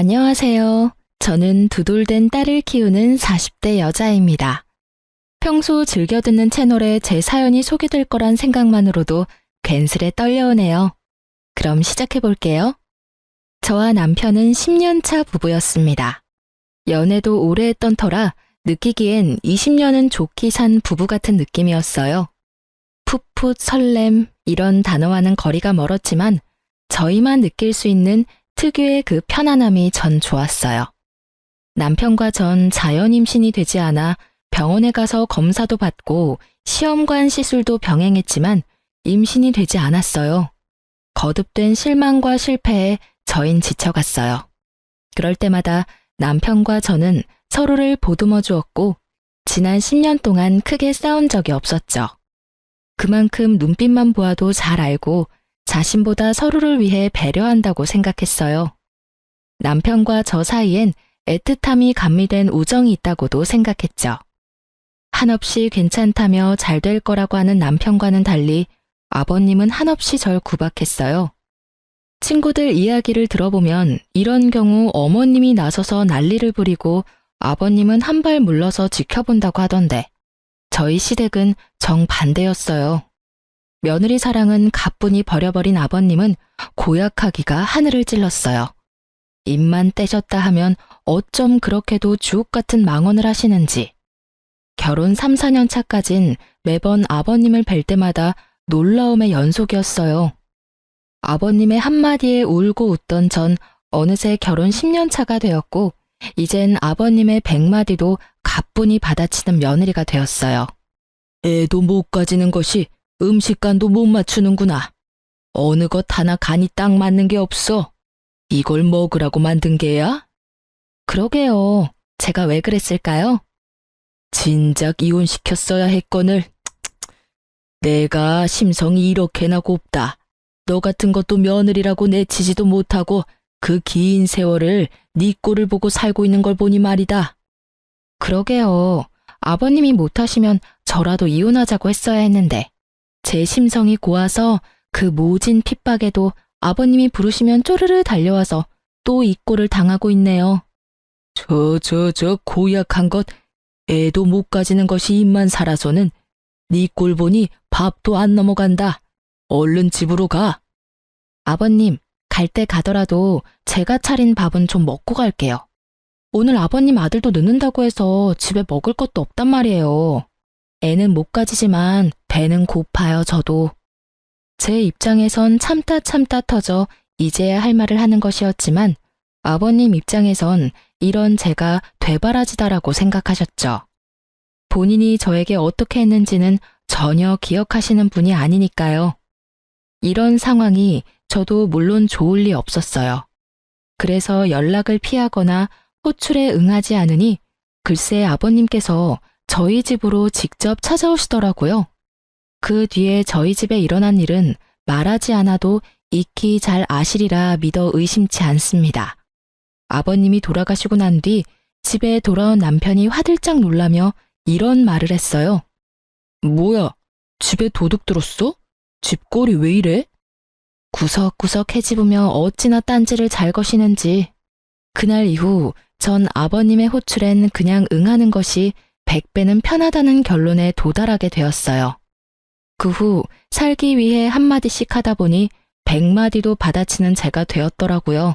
안녕하세요. 저는 두돌된 딸을 키우는 40대 여자입니다. 평소 즐겨 듣는 채널에 제 사연이 소개될 거란 생각만으로도 괜스레 떨려오네요. 그럼 시작해 볼게요. 저와 남편은 10년 차 부부였습니다. 연애도 오래 했던 터라 느끼기엔 20년은 좋게 산 부부 같은 느낌이었어요. 풋풋 설렘 이런 단어와는 거리가 멀었지만 저희만 느낄 수 있는 특유의 그 편안함이 전 좋았어요. 남편과 전 자연 임신이 되지 않아 병원에 가서 검사도 받고 시험관 시술도 병행했지만 임신이 되지 않았어요. 거듭된 실망과 실패에 저흰 지쳐갔어요. 그럴 때마다 남편과 저는 서로를 보듬어 주었고 지난 10년 동안 크게 싸운 적이 없었죠. 그만큼 눈빛만 보아도 잘 알고 자신보다 서로를 위해 배려한다고 생각했어요. 남편과 저 사이엔 애틋함이 감미된 우정이 있다고도 생각했죠. 한없이 괜찮다며 잘 될 거라고 하는 남편과는 달리 아버님은 한없이 절 구박했어요. 친구들 이야기를 들어보면 이런 경우 어머님이 나서서 난리를 부리고 아버님은 한 발 물러서 지켜본다고 하던데 저희 시댁은 정반대였어요. 며느리 사랑은 가뿐히 버려버린 아버님은 고약하기가 하늘을 찔렀어요. 입만 떼셨다 하면 어쩜 그렇게도 주옥 같은 망언을 하시는지. 결혼 3, 4년 차까진 매번 아버님을 뵐 때마다 놀라움의 연속이었어요. 아버님의 한마디에 울고 웃던 전 어느새 결혼 10년 차가 되었고 이젠 아버님의 100마디도 가뿐히 받아치는 며느리가 되었어요. 애도 못 가지는 것이 음식간도 못 맞추는구나. 어느 것 하나 간이 딱 맞는 게 없어. 이걸 먹으라고 만든 게야? 그러게요. 제가 왜 그랬을까요? 진작 이혼시켰어야 했거늘. 내가 심성이 이렇게나 곱다. 너 같은 것도 며느리라고 내치지도 못하고 그 긴 세월을 네 꼴을 보고 살고 있는 걸 보니 말이다. 그러게요. 아버님이 못하시면 저라도 이혼하자고 했어야 했는데 제 심성이 고와서 그 모진 핍박에도 아버님이 부르시면 쪼르르 달려와서 또 이 꼴을 당하고 있네요. 저 고약한 것, 애도 못 가지는 것이 입만 살아서는 네 꼴 보니 밥도 안 넘어간다. 얼른 집으로 가. 아버님, 갈 때 가더라도 제가 차린 밥은 좀 먹고 갈게요. 오늘 아버님 아들도 늦는다고 해서 집에 먹을 것도 없단 말이에요. 애는 못 가지지만 배는 고파요, 저도. 제 입장에선 참다 터져 이제야 할 말을 하는 것이었지만 아버님 입장에선 이런 제가 되바라지다라고 생각하셨죠. 본인이 저에게 어떻게 했는지는 전혀 기억하시는 분이 아니니까요. 이런 상황이 저도 물론 좋을 리 없었어요. 그래서 연락을 피하거나 호출에 응하지 않으니 글쎄 아버님께서 저희 집으로 직접 찾아오시더라고요. 그 뒤에 저희 집에 일어난 일은 말하지 않아도 익히 잘 아시리라 믿어 의심치 않습니다. 아버님이 돌아가시고 난 뒤 집에 돌아온 남편이 화들짝 놀라며 이런 말을 했어요. 뭐야, 집에 도둑 들었어? 집꼴이 왜 이래? 구석구석 헤집으며 어찌나 딴지를 잘 거시는지. 그날 이후 전 아버님의 호출엔 그냥 응하는 것이 100배는 편하다는 결론에 도달하게 되었어요. 그 후 살기 위해 한마디씩 하다 보니 100마디도 받아치는 제가 되었더라고요.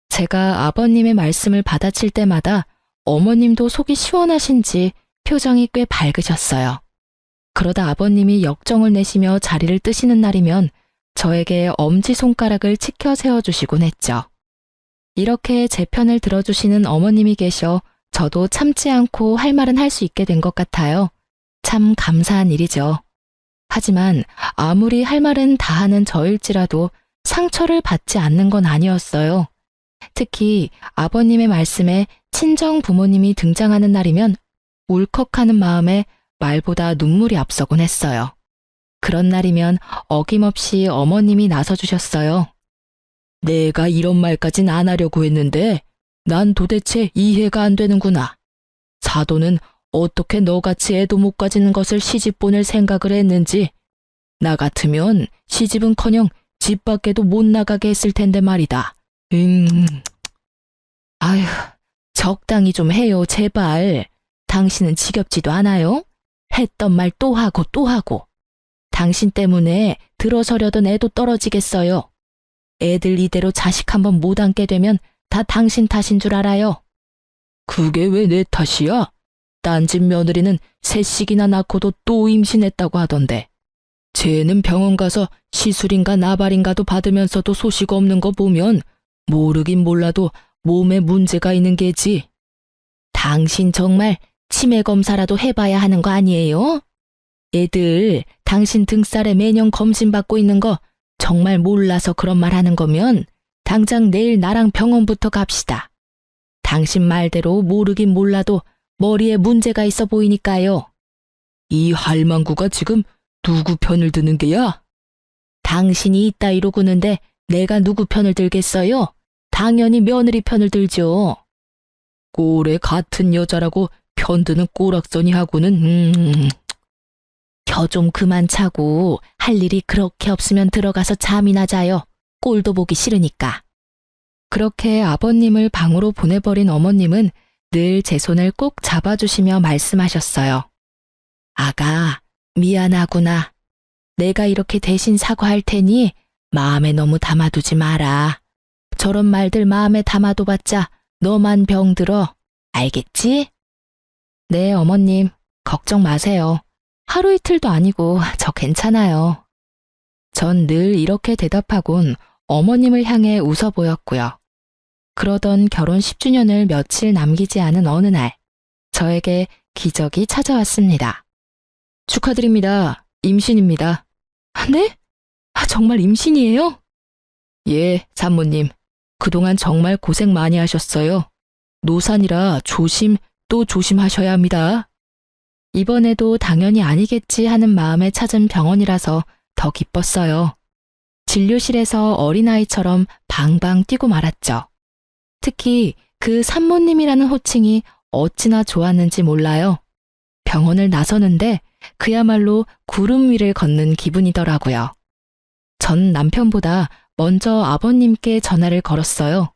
제가 아버님의 말씀을 받아칠 때마다 어머님도 속이 시원하신지 표정이 꽤 밝으셨어요. 그러다 아버님이 역정을 내시며 자리를 뜨시는 날이면 저에게 엄지손가락을 치켜 세워주시곤 했죠. 이렇게 제 편을 들어주시는 어머님이 계셔 저도 참지 않고 할 말은 할 수 있게 된 것 같아요. 참 감사한 일이죠. 하지만 아무리 할 말은 다 하는 저일지라도 상처를 받지 않는 건 아니었어요. 특히 아버님의 말씀에 친정 부모님이 등장하는 날이면 울컥하는 마음에 말보다 눈물이 앞서곤 했어요. 그런 날이면 어김없이 어머님이 나서주셨어요. 내가 이런 말까진 안 하려고 했는데 난 도대체 이해가 안 되는구나. 사돈은 어떻게 너같이 애도 못 가지는 것을 시집 보낼 생각을 했는지. 나 같으면 시집은커녕 집 밖에도 못 나가게 했을 텐데 말이다. 적당히 좀 해요, 제발. 당신은 지겹지도 않아요? 했던 말 또 하고 또 하고. 당신 때문에 들어서려던 애도 떨어지겠어요. 애들 이대로 자식 한번 못 안게 되면 다 당신 탓인 줄 알아요. 그게 왜 내 탓이야? 딴 집 며느리는 셋씩이나 낳고도 또 임신했다고 하던데. 쟤는 병원 가서 시술인가 나발인가도 받으면서도 소식 없는 거 보면 모르긴 몰라도 몸에 문제가 있는 게지. 당신 정말 치매 검사라도 해봐야 하는 거 아니에요? 애들 당신 등살에 매년 검진받고 있는 거 정말 몰라서 그런 말 하는 거면 당장 내일 나랑 병원부터 갑시다. 당신 말대로 모르긴 몰라도 머리에 문제가 있어 보이니까요. 이 할망구가 지금 누구 편을 드는 게야? 당신이 이따위로 구는데 내가 누구 편을 들겠어요? 당연히 며느리 편을 들죠. 꼴에 같은 여자라고 편드는 꼬락서니 하고는 겨 좀 그만 차고 할 일이 그렇게 없으면 들어가서 잠이나 자요. 꼴도 보기 싫으니까. 그렇게 아버님을 방으로 보내버린 어머님은 늘 제 손을 꼭 잡아주시며 말씀하셨어요. 아가, 미안하구나. 내가 이렇게 대신 사과할 테니 마음에 너무 담아두지 마라. 저런 말들 마음에 담아둬봤자 너만 병들어. 알겠지? 네, 어머님. 걱정 마세요. 하루 이틀도 아니고 저 괜찮아요. 전 늘 이렇게 대답하곤 어머님을 향해 웃어 보였고요. 그러던 결혼 10주년을 며칠 남기지 않은 어느 날, 저에게 기적이 찾아왔습니다. 축하드립니다. 임신입니다. 네? 정말 임신이에요? 예, 산모님. 그동안 정말 고생 많이 하셨어요. 노산이라 조심 또 조심하셔야 합니다. 이번에도 당연히 아니겠지 하는 마음에 찾은 병원이라서 더 기뻤어요. 진료실에서 어린아이처럼 방방 뛰고 말았죠. 특히 그 산모님이라는 호칭이 어찌나 좋았는지 몰라요. 병원을 나서는데 그야말로 구름 위를 걷는 기분이더라고요. 전 남편보다 먼저 아버님께 전화를 걸었어요.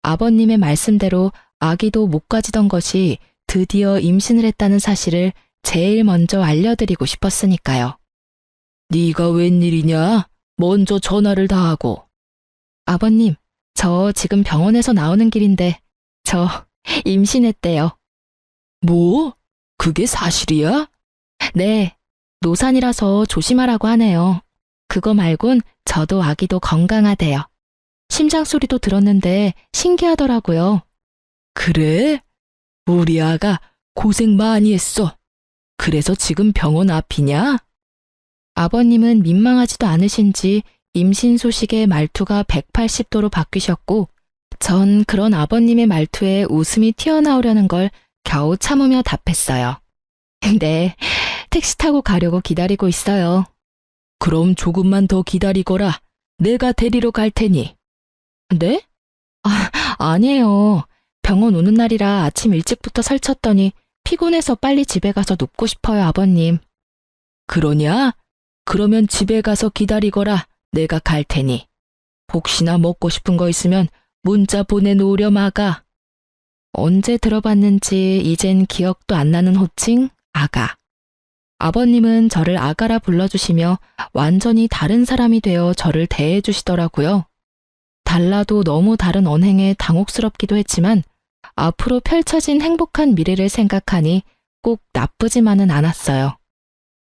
아버님의 말씀대로 아기도 못 가지던 것이 드디어 임신을 했다는 사실을 제일 먼저 알려드리고 싶었으니까요. 네가 웬일이냐? 먼저 전화를 다 하고. 아버님, 저 지금 병원에서 나오는 길인데 저 임신했대요. 뭐? 그게 사실이야? 네, 노산이라서 조심하라고 하네요. 그거 말곤 저도 아기도 건강하대요. 심장 소리도 들었는데 신기하더라고요. 그래? 우리 아가 고생 많이 했어. 그래서 지금 병원 앞이냐? 아버님은 민망하지도 않으신지 임신 소식에 말투가 180도로 바뀌셨고, 전 그런 아버님의 말투에 웃음이 튀어나오려는 걸 겨우 참으며 답했어요. 네, 택시 타고 가려고 기다리고 있어요. 그럼 조금만 더 기다리거라. 내가 데리러 갈 테니. 네? 아니에요. 병원 오는 날이라 아침 일찍부터 설쳤더니 피곤해서 빨리 집에 가서 눕고 싶어요, 아버님. 그러냐? 그러면 집에 가서 기다리거라. 내가 갈 테니. 혹시나 먹고 싶은 거 있으면 문자 보내놓으렴 아가. 언제 들어봤는지 이젠 기억도 안 나는 호칭, 아가. 아버님은 저를 아가라 불러주시며 완전히 다른 사람이 되어 저를 대해주시더라고요. 달라도 너무 다른 언행에 당혹스럽기도 했지만 앞으로 펼쳐진 행복한 미래를 생각하니 꼭 나쁘지만은 않았어요.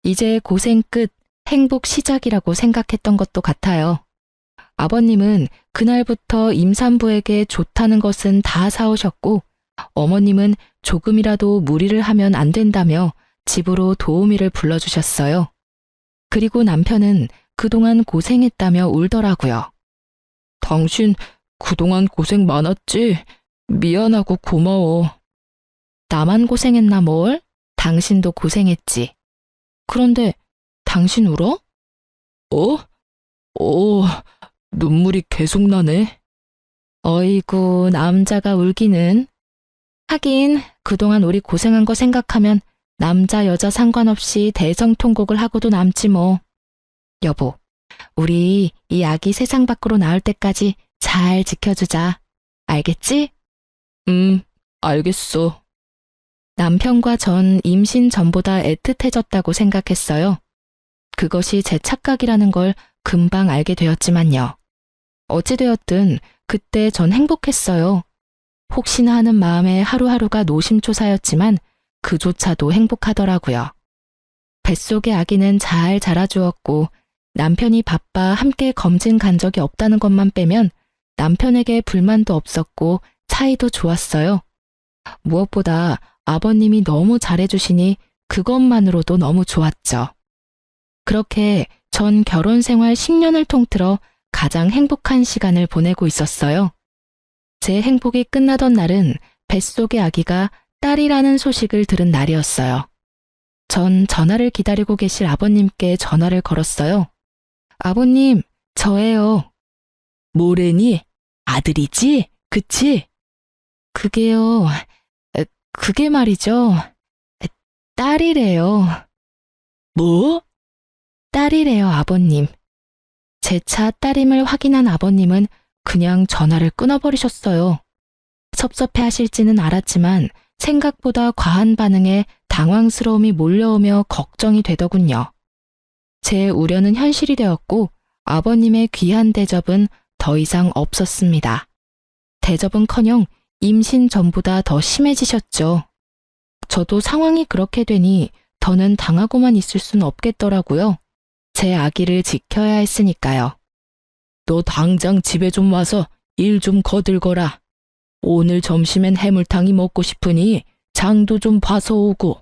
이제 고생 끝, 행복 시작이라고 생각했던 것도 같아요. 아버님은 그날부터 임산부에게 좋다는 것은 다 사오셨고, 어머님은 조금이라도 무리를 하면 안 된다며 집으로 도우미를 불러주셨어요. 그리고 남편은 그동안 고생했다며 울더라고요. 당신 그동안 고생 많았지? 미안하고 고마워. 나만 고생했나 뭘? 당신도 고생했지. 그런데 당신 울어? 눈물이 계속 나네. 어이구, 남자가 울기는. 하긴 그동안 우리 고생한 거 생각하면 남자 여자 상관없이 대성통곡을 하고도 남지 뭐. 여보, 우리 이 아기 세상 밖으로 나올 때까지 잘 지켜주자. 알겠지? 알겠어. 남편과 전 임신 전보다 애틋해졌다고 생각했어요. 그것이 제 착각이라는 걸 금방 알게 되었지만요. 어찌되었든 그때 전 행복했어요. 혹시나 하는 마음에 하루하루가 노심초사였지만 그조차도 행복하더라고요. 뱃속의 아기는 잘 자라주었고 남편이 바빠 함께 검진 간 적이 없다는 것만 빼면 남편에게 불만도 없었고 사이도 좋았어요. 무엇보다 아버님이 너무 잘해주시니 그것만으로도 너무 좋았죠. 그렇게 전 결혼 생활 10년을 통틀어 가장 행복한 시간을 보내고 있었어요. 제 행복이 끝나던 날은 뱃속의 아기가 딸이라는 소식을 들은 날이었어요. 전 전화를 기다리고 계실 아버님께 전화를 걸었어요. 아버님, 저예요. 뭐래니? 아들이지? 그치? 그게요, 그게 말이죠. 딸이래요. 뭐? 딸이래요, 아버님. 제 차 딸임을 확인한 아버님은 그냥 전화를 끊어버리셨어요. 섭섭해 하실지는 알았지만 생각보다 과한 반응에 당황스러움이 몰려오며 걱정이 되더군요. 제 우려는 현실이 되었고 아버님의 귀한 대접은 더 이상 없었습니다. 대접은커녕 임신 전보다 더 심해지셨죠. 저도 상황이 그렇게 되니 더는 당하고만 있을 순 없겠더라고요. 제 아기를 지켜야 했으니까요. 너 당장 집에 좀 와서 일 좀 거들거라. 오늘 점심엔 해물탕이 먹고 싶으니 장도 좀 봐서 오고.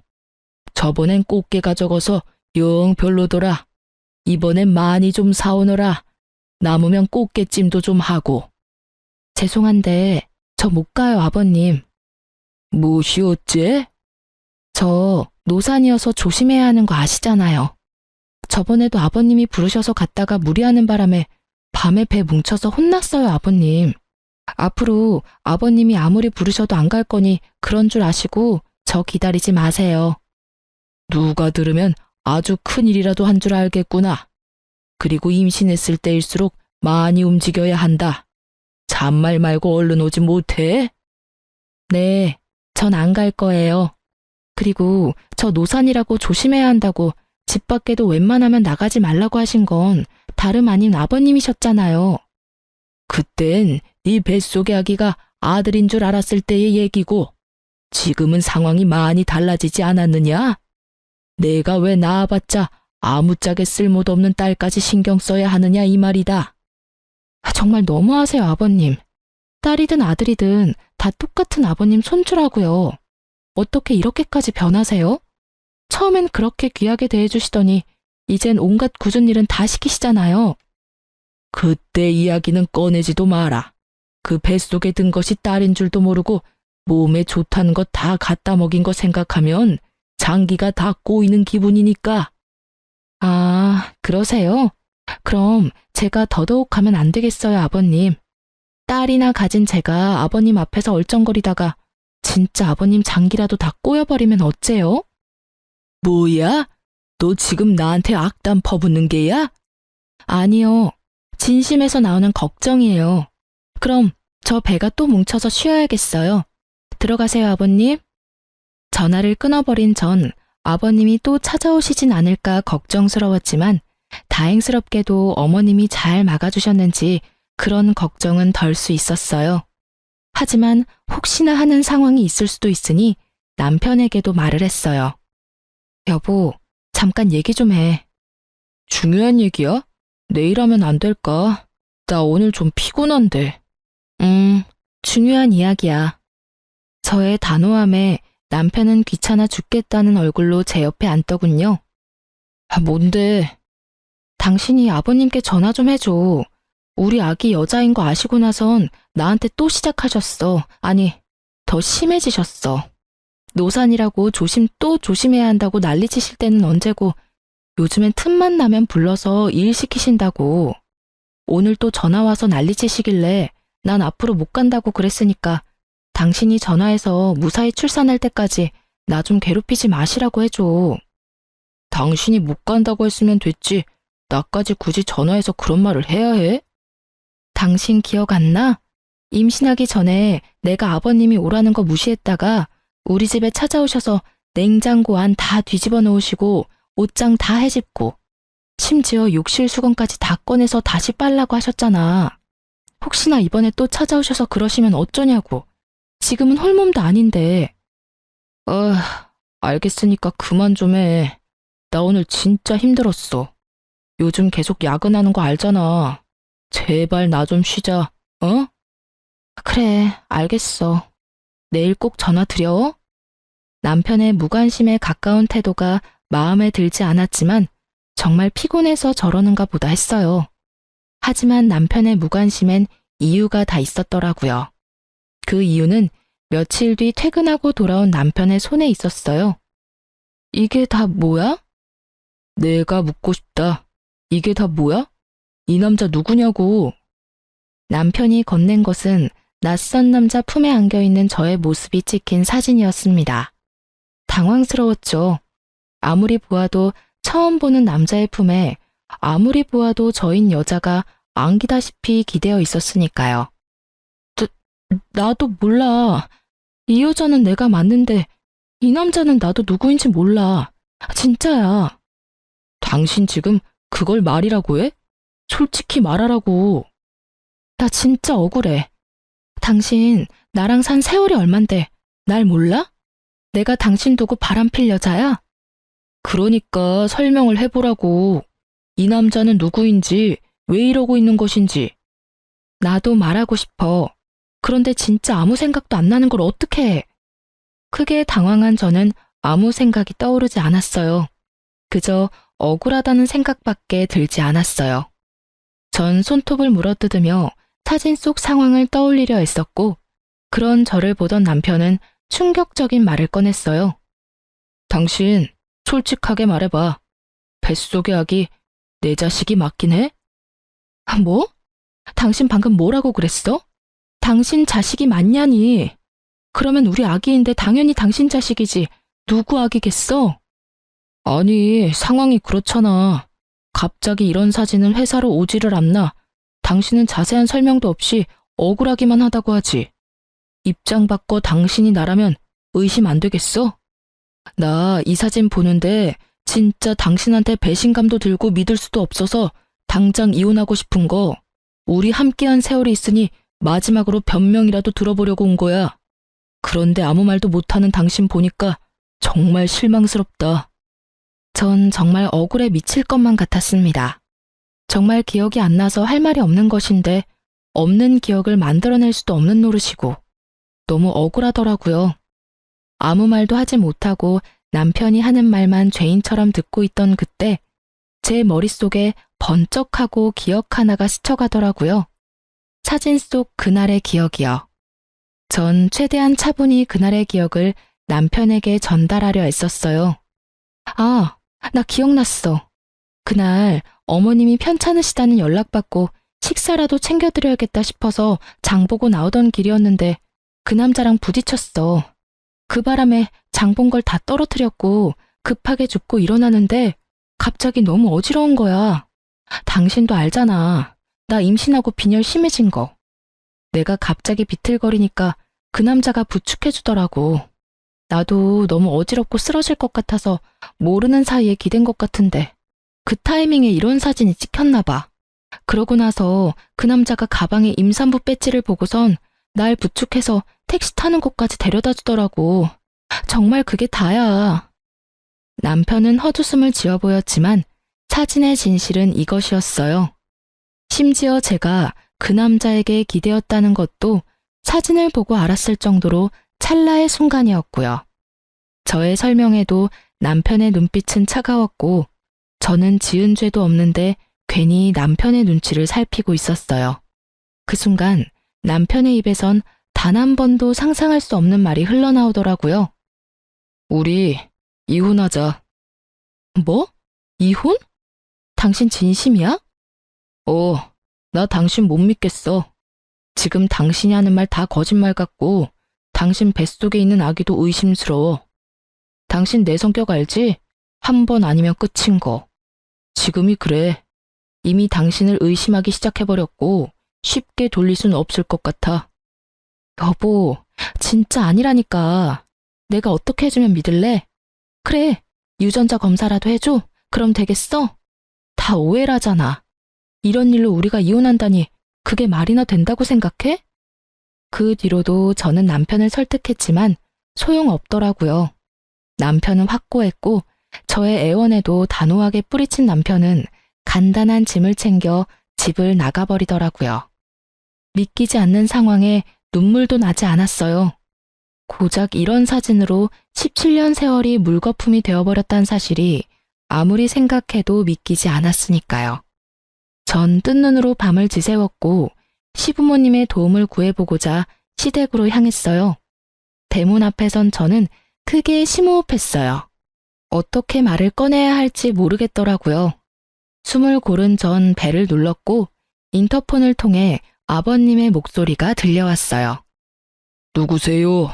저번엔 꽃게가 적어서 영 별로더라. 이번엔 많이 좀 사오너라. 남으면 꽃게찜도 좀 하고. 죄송한데 저 못 가요, 아버님. 무엇이 어째? 저 노산이어서 조심해야 하는 거 아시잖아요. 저번에도 아버님이 부르셔서 갔다가 무리하는 바람에 밤에 배 뭉쳐서 혼났어요, 아버님. 앞으로 아버님이 아무리 부르셔도 안 갈 거니 그런 줄 아시고 저 기다리지 마세요. 누가 들으면 아주 큰일이라도 한 줄 알겠구나. 그리고 임신했을 때일수록 많이 움직여야 한다. 잔말 말고 얼른 오지 못해? 네, 전 안 갈 거예요. 그리고 저 노산이라고 조심해야 한다고 집 밖에도 웬만하면 나가지 말라고 하신 건 다름 아닌 아버님이셨잖아요. 그땐 네 뱃속의 아기가 아들인 줄 알았을 때의 얘기고 지금은 상황이 많이 달라지지 않았느냐? 내가 왜 낳아봤자 아무짝에 쓸모도 없는 딸까지 신경 써야 하느냐 이 말이다. 정말 너무하세요, 아버님. 딸이든 아들이든 다 똑같은 아버님 손주라고요. 어떻게 이렇게까지 변하세요? 처음엔 그렇게 귀하게 대해주시더니 이젠 온갖 굳은 일은 다 시키시잖아요. 그때 이야기는 꺼내지도 마라. 그 뱃속에 든 것이 딸인 줄도 모르고 몸에 좋다는 것 다 갖다 먹인 거 생각하면 장기가 다 꼬이는 기분이니까. 아, 그러세요? 그럼 제가 더더욱 하면 안 되겠어요, 아버님. 딸이나 가진 제가 아버님 앞에서 얼쩡거리다가 진짜 아버님 장기라도 다 꼬여버리면 어째요? 뭐야? 너 지금 나한테 악담 퍼붓는 게야? 아니요. 진심에서 나오는 걱정이에요. 그럼 저 배가 또 뭉쳐서 쉬어야겠어요. 들어가세요, 아버님. 전화를 끊어버린 전 아버님이 또 찾아오시진 않을까 걱정스러웠지만 다행스럽게도 어머님이 잘 막아주셨는지 그런 걱정은 덜 수 있었어요. 하지만 혹시나 하는 상황이 있을 수도 있으니 남편에게도 말을 했어요. 여보, 잠깐 얘기 좀 해. 중요한 얘기야? 내일 하면 안 될까? 나 오늘 좀 피곤한데. 중요한 이야기야. 저의 단호함에 남편은 귀찮아 죽겠다는 얼굴로 제 옆에 앉더군요. 뭔데? 당신이 아버님께 전화 좀 해줘. 우리 아기 여자인 거 아시고 나선 나한테 또 시작하셨어. 아니, 더 심해지셨어. 노산이라고 또 조심해야 한다고 난리치실 때는 언제고 요즘엔 틈만 나면 불러서 일 시키신다고. 오늘 또 전화 와서 난리치시길래 난 앞으로 못 간다고 그랬으니까 당신이 전화해서 무사히 출산할 때까지 나 좀 괴롭히지 마시라고 해줘. 당신이 못 간다고 했으면 됐지. 나까지 굳이 전화해서 그런 말을 해야 해? 당신 기억 안 나? 임신하기 전에 내가 아버님이 오라는 거 무시했다가 우리 집에 찾아오셔서 냉장고 안 다 뒤집어 놓으시고 옷장 다 헤집고 심지어 욕실 수건까지 다 꺼내서 다시 빨라고 하셨잖아. 혹시나 이번에 또 찾아오셔서 그러시면 어쩌냐고. 지금은 홀몸도 아닌데. 알겠으니까 그만 좀 해. 나 오늘 진짜 힘들었어. 요즘 계속 야근하는 거 알잖아. 제발 나 좀 쉬자, 어? 그래, 알겠어. 내일 꼭 전화 드려. 남편의 무관심에 가까운 태도가 마음에 들지 않았지만 정말 피곤해서 저러는가 보다 했어요. 하지만 남편의 무관심엔 이유가 다 있었더라고요. 그 이유는 며칠 뒤 퇴근하고 돌아온 남편의 손에 있었어요. 이게 다 뭐야? 내가 묻고 싶다. 이게 다 뭐야? 이 남자 누구냐고. 남편이 건넨 것은 낯선 남자 품에 안겨있는 저의 모습이 찍힌 사진이었습니다. 당황스러웠죠. 아무리 보아도 처음 보는 남자의 품에 아무리 보아도 저인 여자가 안기다시피 기대어 있었으니까요. 나도 몰라. 이 여자는 내가 맞는데 이 남자는 나도 누구인지 몰라. 진짜야. 당신 지금 그걸 말이라고 해? 솔직히 말하라고. 나 진짜 억울해. 당신 나랑 산 세월이 얼만데 날 몰라? 내가 당신 두고 바람필 여자야? 그러니까 설명을 해보라고. 이 남자는 누구인지, 왜 이러고 있는 것인지. 나도 말하고 싶어. 그런데 진짜 아무 생각도 안 나는 걸 어떻게 해? 크게 당황한 저는 아무 생각이 떠오르지 않았어요. 그저 억울하다는 생각밖에 들지 않았어요. 전 손톱을 물어뜯으며 사진 속 상황을 떠올리려 했었고, 그런 저를 보던 남편은 충격적인 말을 꺼냈어요. 당신, 솔직하게 말해봐. 뱃속의 아기 내 자식이 맞긴 해? 뭐? 당신 방금 뭐라고 그랬어? 당신 자식이 맞냐니? 그러면 우리 아기인데 당연히 당신 자식이지. 누구 아기겠어? 아니, 상황이 그렇잖아. 갑자기 이런 사진은 회사로 오지를 않나. 당신은 자세한 설명도 없이 억울하기만 하다고 하지. 입장 바꿔 당신이 나라면 의심 안 되겠어? 나 이 사진 보는데 진짜 당신한테 배신감도 들고 믿을 수도 없어서 당장 이혼하고 싶은 거. 우리 함께한 세월이 있으니 마지막으로 변명이라도 들어보려고 온 거야. 그런데 아무 말도 못하는 당신 보니까 정말 실망스럽다. 전 정말 억울해 미칠 것만 같았습니다. 정말 기억이 안 나서 할 말이 없는 것인데 없는 기억을 만들어낼 수도 없는 노릇이고 너무 억울하더라고요. 아무 말도 하지 못하고 남편이 하는 말만 죄인처럼 듣고 있던 그때 제 머릿속에 번쩍하고 기억 하나가 스쳐가더라고요. 사진 속 그날의 기억이요. 전 최대한 차분히 그날의 기억을 남편에게 전달하려 애썼어요. 아, 나 기억났어. 그날 어머님이 편찮으시다는 연락받고 식사라도 챙겨드려야겠다 싶어서 장 보고 나오던 길이었는데 그 남자랑 부딪혔어. 그 바람에 장 본 걸 다 떨어뜨렸고 급하게 줍고 일어나는데 갑자기 너무 어지러운 거야. 당신도 알잖아. 나 임신하고 빈혈 심해진 거. 내가 갑자기 비틀거리니까 그 남자가 부축해주더라고. 나도 너무 어지럽고 쓰러질 것 같아서 모르는 사이에 기댄 것 같은데 그 타이밍에 이런 사진이 찍혔나 봐. 그러고 나서 그 남자가 가방에 임산부 배지를 보고선 날 부축해서 택시 타는 곳까지 데려다 주더라고. 정말 그게 다야. 남편은 헛웃음을 지어 보였지만 사진의 진실은 이것이었어요. 심지어 제가 그 남자에게 기대었다는 것도 사진을 보고 알았을 정도로 찰나의 순간이었고요. 저의 설명에도 남편의 눈빛은 차가웠고 저는 지은 죄도 없는데 괜히 남편의 눈치를 살피고 있었어요. 그 순간 남편의 입에선 단 한 번도 상상할 수 없는 말이 흘러나오더라고요. 우리 이혼하자. 뭐? 이혼? 당신 진심이야? 나 당신 못 믿겠어. 지금 당신이 하는 말 다 거짓말 같고 당신 뱃속에 있는 아기도 의심스러워. 당신 내 성격 알지? 한 번 아니면 끝인 거. 지금이 그래. 이미 당신을 의심하기 시작해버렸고 쉽게 돌릴 순 없을 것 같아. 여보, 진짜 아니라니까. 내가 어떻게 해주면 믿을래? 그래, 유전자 검사라도 해줘. 그럼 되겠어? 다 오해라잖아. 이런 일로 우리가 이혼한다니 그게 말이나 된다고 생각해? 그 뒤로도 저는 남편을 설득했지만 소용없더라고요. 남편은 확고했고 저의 애원에도 단호하게 뿌리친 남편은 간단한 짐을 챙겨 집을 나가버리더라고요. 믿기지 않는 상황에 눈물도 나지 않았어요. 고작 이런 사진으로 17년 세월이 물거품이 되어버렸다는 사실이 아무리 생각해도 믿기지 않았으니까요. 전 뜬 눈으로 밤을 지새웠고 시부모님의 도움을 구해보고자 시댁으로 향했어요. 대문 앞에 선 저는 크게 심호흡했어요. 어떻게 말을 꺼내야 할지 모르겠더라고요. 숨을 고른 전 벨을 눌렀고 인터폰을 통해 아버님의 목소리가 들려왔어요. 누구세요?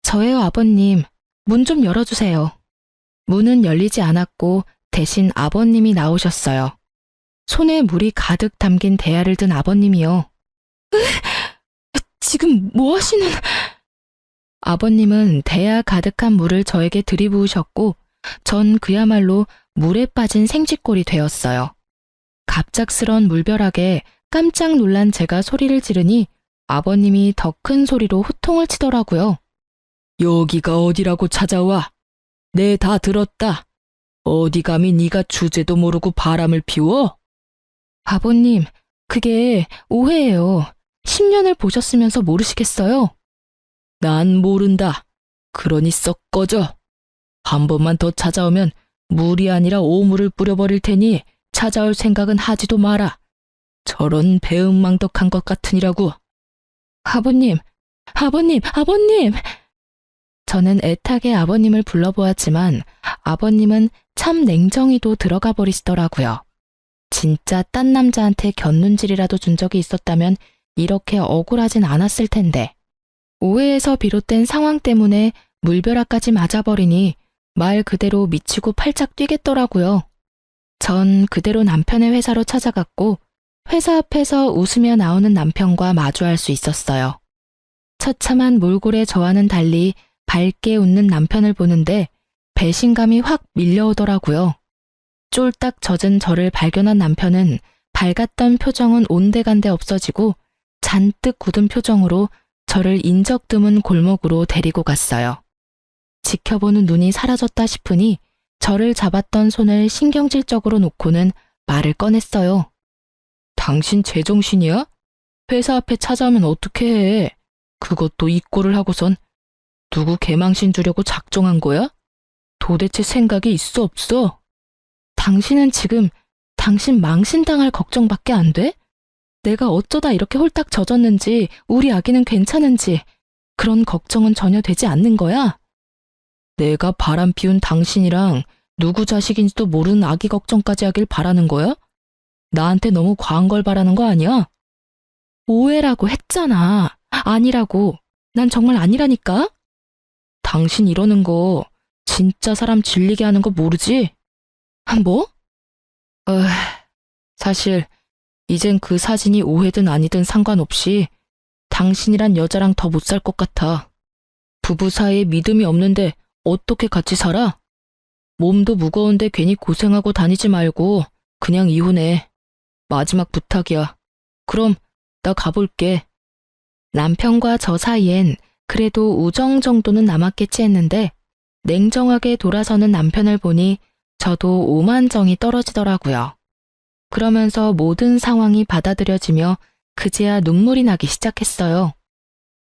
저예요, 아버님. 문 좀 열어주세요. 문은 열리지 않았고 대신 아버님이 나오셨어요. 손에 물이 가득 담긴 대야를 든 아버님이요. 지금 뭐 하시는... 아버님은 대야 가득한 물을 저에게 들이부으셨고 전 그야말로 물에 빠진 생쥐꼴이 되었어요. 갑작스런 물벼락에 깜짝 놀란 제가 소리를 지르니 아버님이 더 큰 소리로 호통을 치더라고요. 여기가 어디라고 찾아와? 네, 다 들었다. 어디 감히 네가 주제도 모르고 바람을 피워? 아버님, 그게 오해예요. 10년을 보셨으면서 모르시겠어요? 난 모른다. 그러니 썩 꺼져. 한 번만 더 찾아오면 물이 아니라 오물을 뿌려버릴 테니 찾아올 생각은 하지도 마라. 저런 배은망덕한 것 같으니라고. 아버님, 아버님, 아버님! 저는 애타게 아버님을 불러보았지만 아버님은 참 냉정히도 들어가 버리시더라고요. 진짜 딴 남자한테 곁눈질이라도 준 적이 있었다면 이렇게 억울하진 않았을 텐데. 오해에서 비롯된 상황 때문에 물벼락까지 맞아버리니 말 그대로 미치고 팔짝 뛰겠더라고요. 전 그대로 남편의 회사로 찾아갔고 회사 앞에서 웃으며 나오는 남편과 마주할 수 있었어요. 처참한 몰골의 저와는 달리 밝게 웃는 남편을 보는데 배신감이 확 밀려오더라고요. 쫄딱 젖은 저를 발견한 남편은 밝았던 표정은 온데간데 없어지고 잔뜩 굳은 표정으로 저를 인적 드문 골목으로 데리고 갔어요. 지켜보는 눈이 사라졌다 싶으니 저를 잡았던 손을 신경질적으로 놓고는 말을 꺼냈어요. 당신 제정신이야? 회사 앞에 찾아오면 어떻게 해? 그것도 이 꼴을 하고선 누구 개망신 주려고 작정한 거야? 도대체 생각이 있어 없어? 당신은 지금 당신 망신당할 걱정밖에 안 돼? 내가 어쩌다 이렇게 홀딱 젖었는지, 우리 아기는 괜찮은지 그런 걱정은 전혀 되지 않는 거야? 내가 바람 피운 당신이랑 누구 자식인지도 모르는 아기 걱정까지 하길 바라는 거야? 나한테 너무 과한 걸 바라는 거 아니야? 오해라고 했잖아. 아니라고. 난 정말 아니라니까? 당신 이러는 거 진짜 사람 질리게 하는 거 모르지? 뭐? 사실 이젠 그 사진이 오해든 아니든 상관없이 당신이란 여자랑 더 못 살 것 같아. 부부 사이에 믿음이 없는데 어떻게 같이 살아? 몸도 무거운데 괜히 고생하고 다니지 말고 그냥 이혼해. 마지막 부탁이야. 그럼 나 가볼게. 남편과 저 사이엔 그래도 우정 정도는 남았겠지 했는데 냉정하게 돌아서는 남편을 보니 저도 오만정이 떨어지더라고요. 그러면서 모든 상황이 받아들여지며 그제야 눈물이 나기 시작했어요.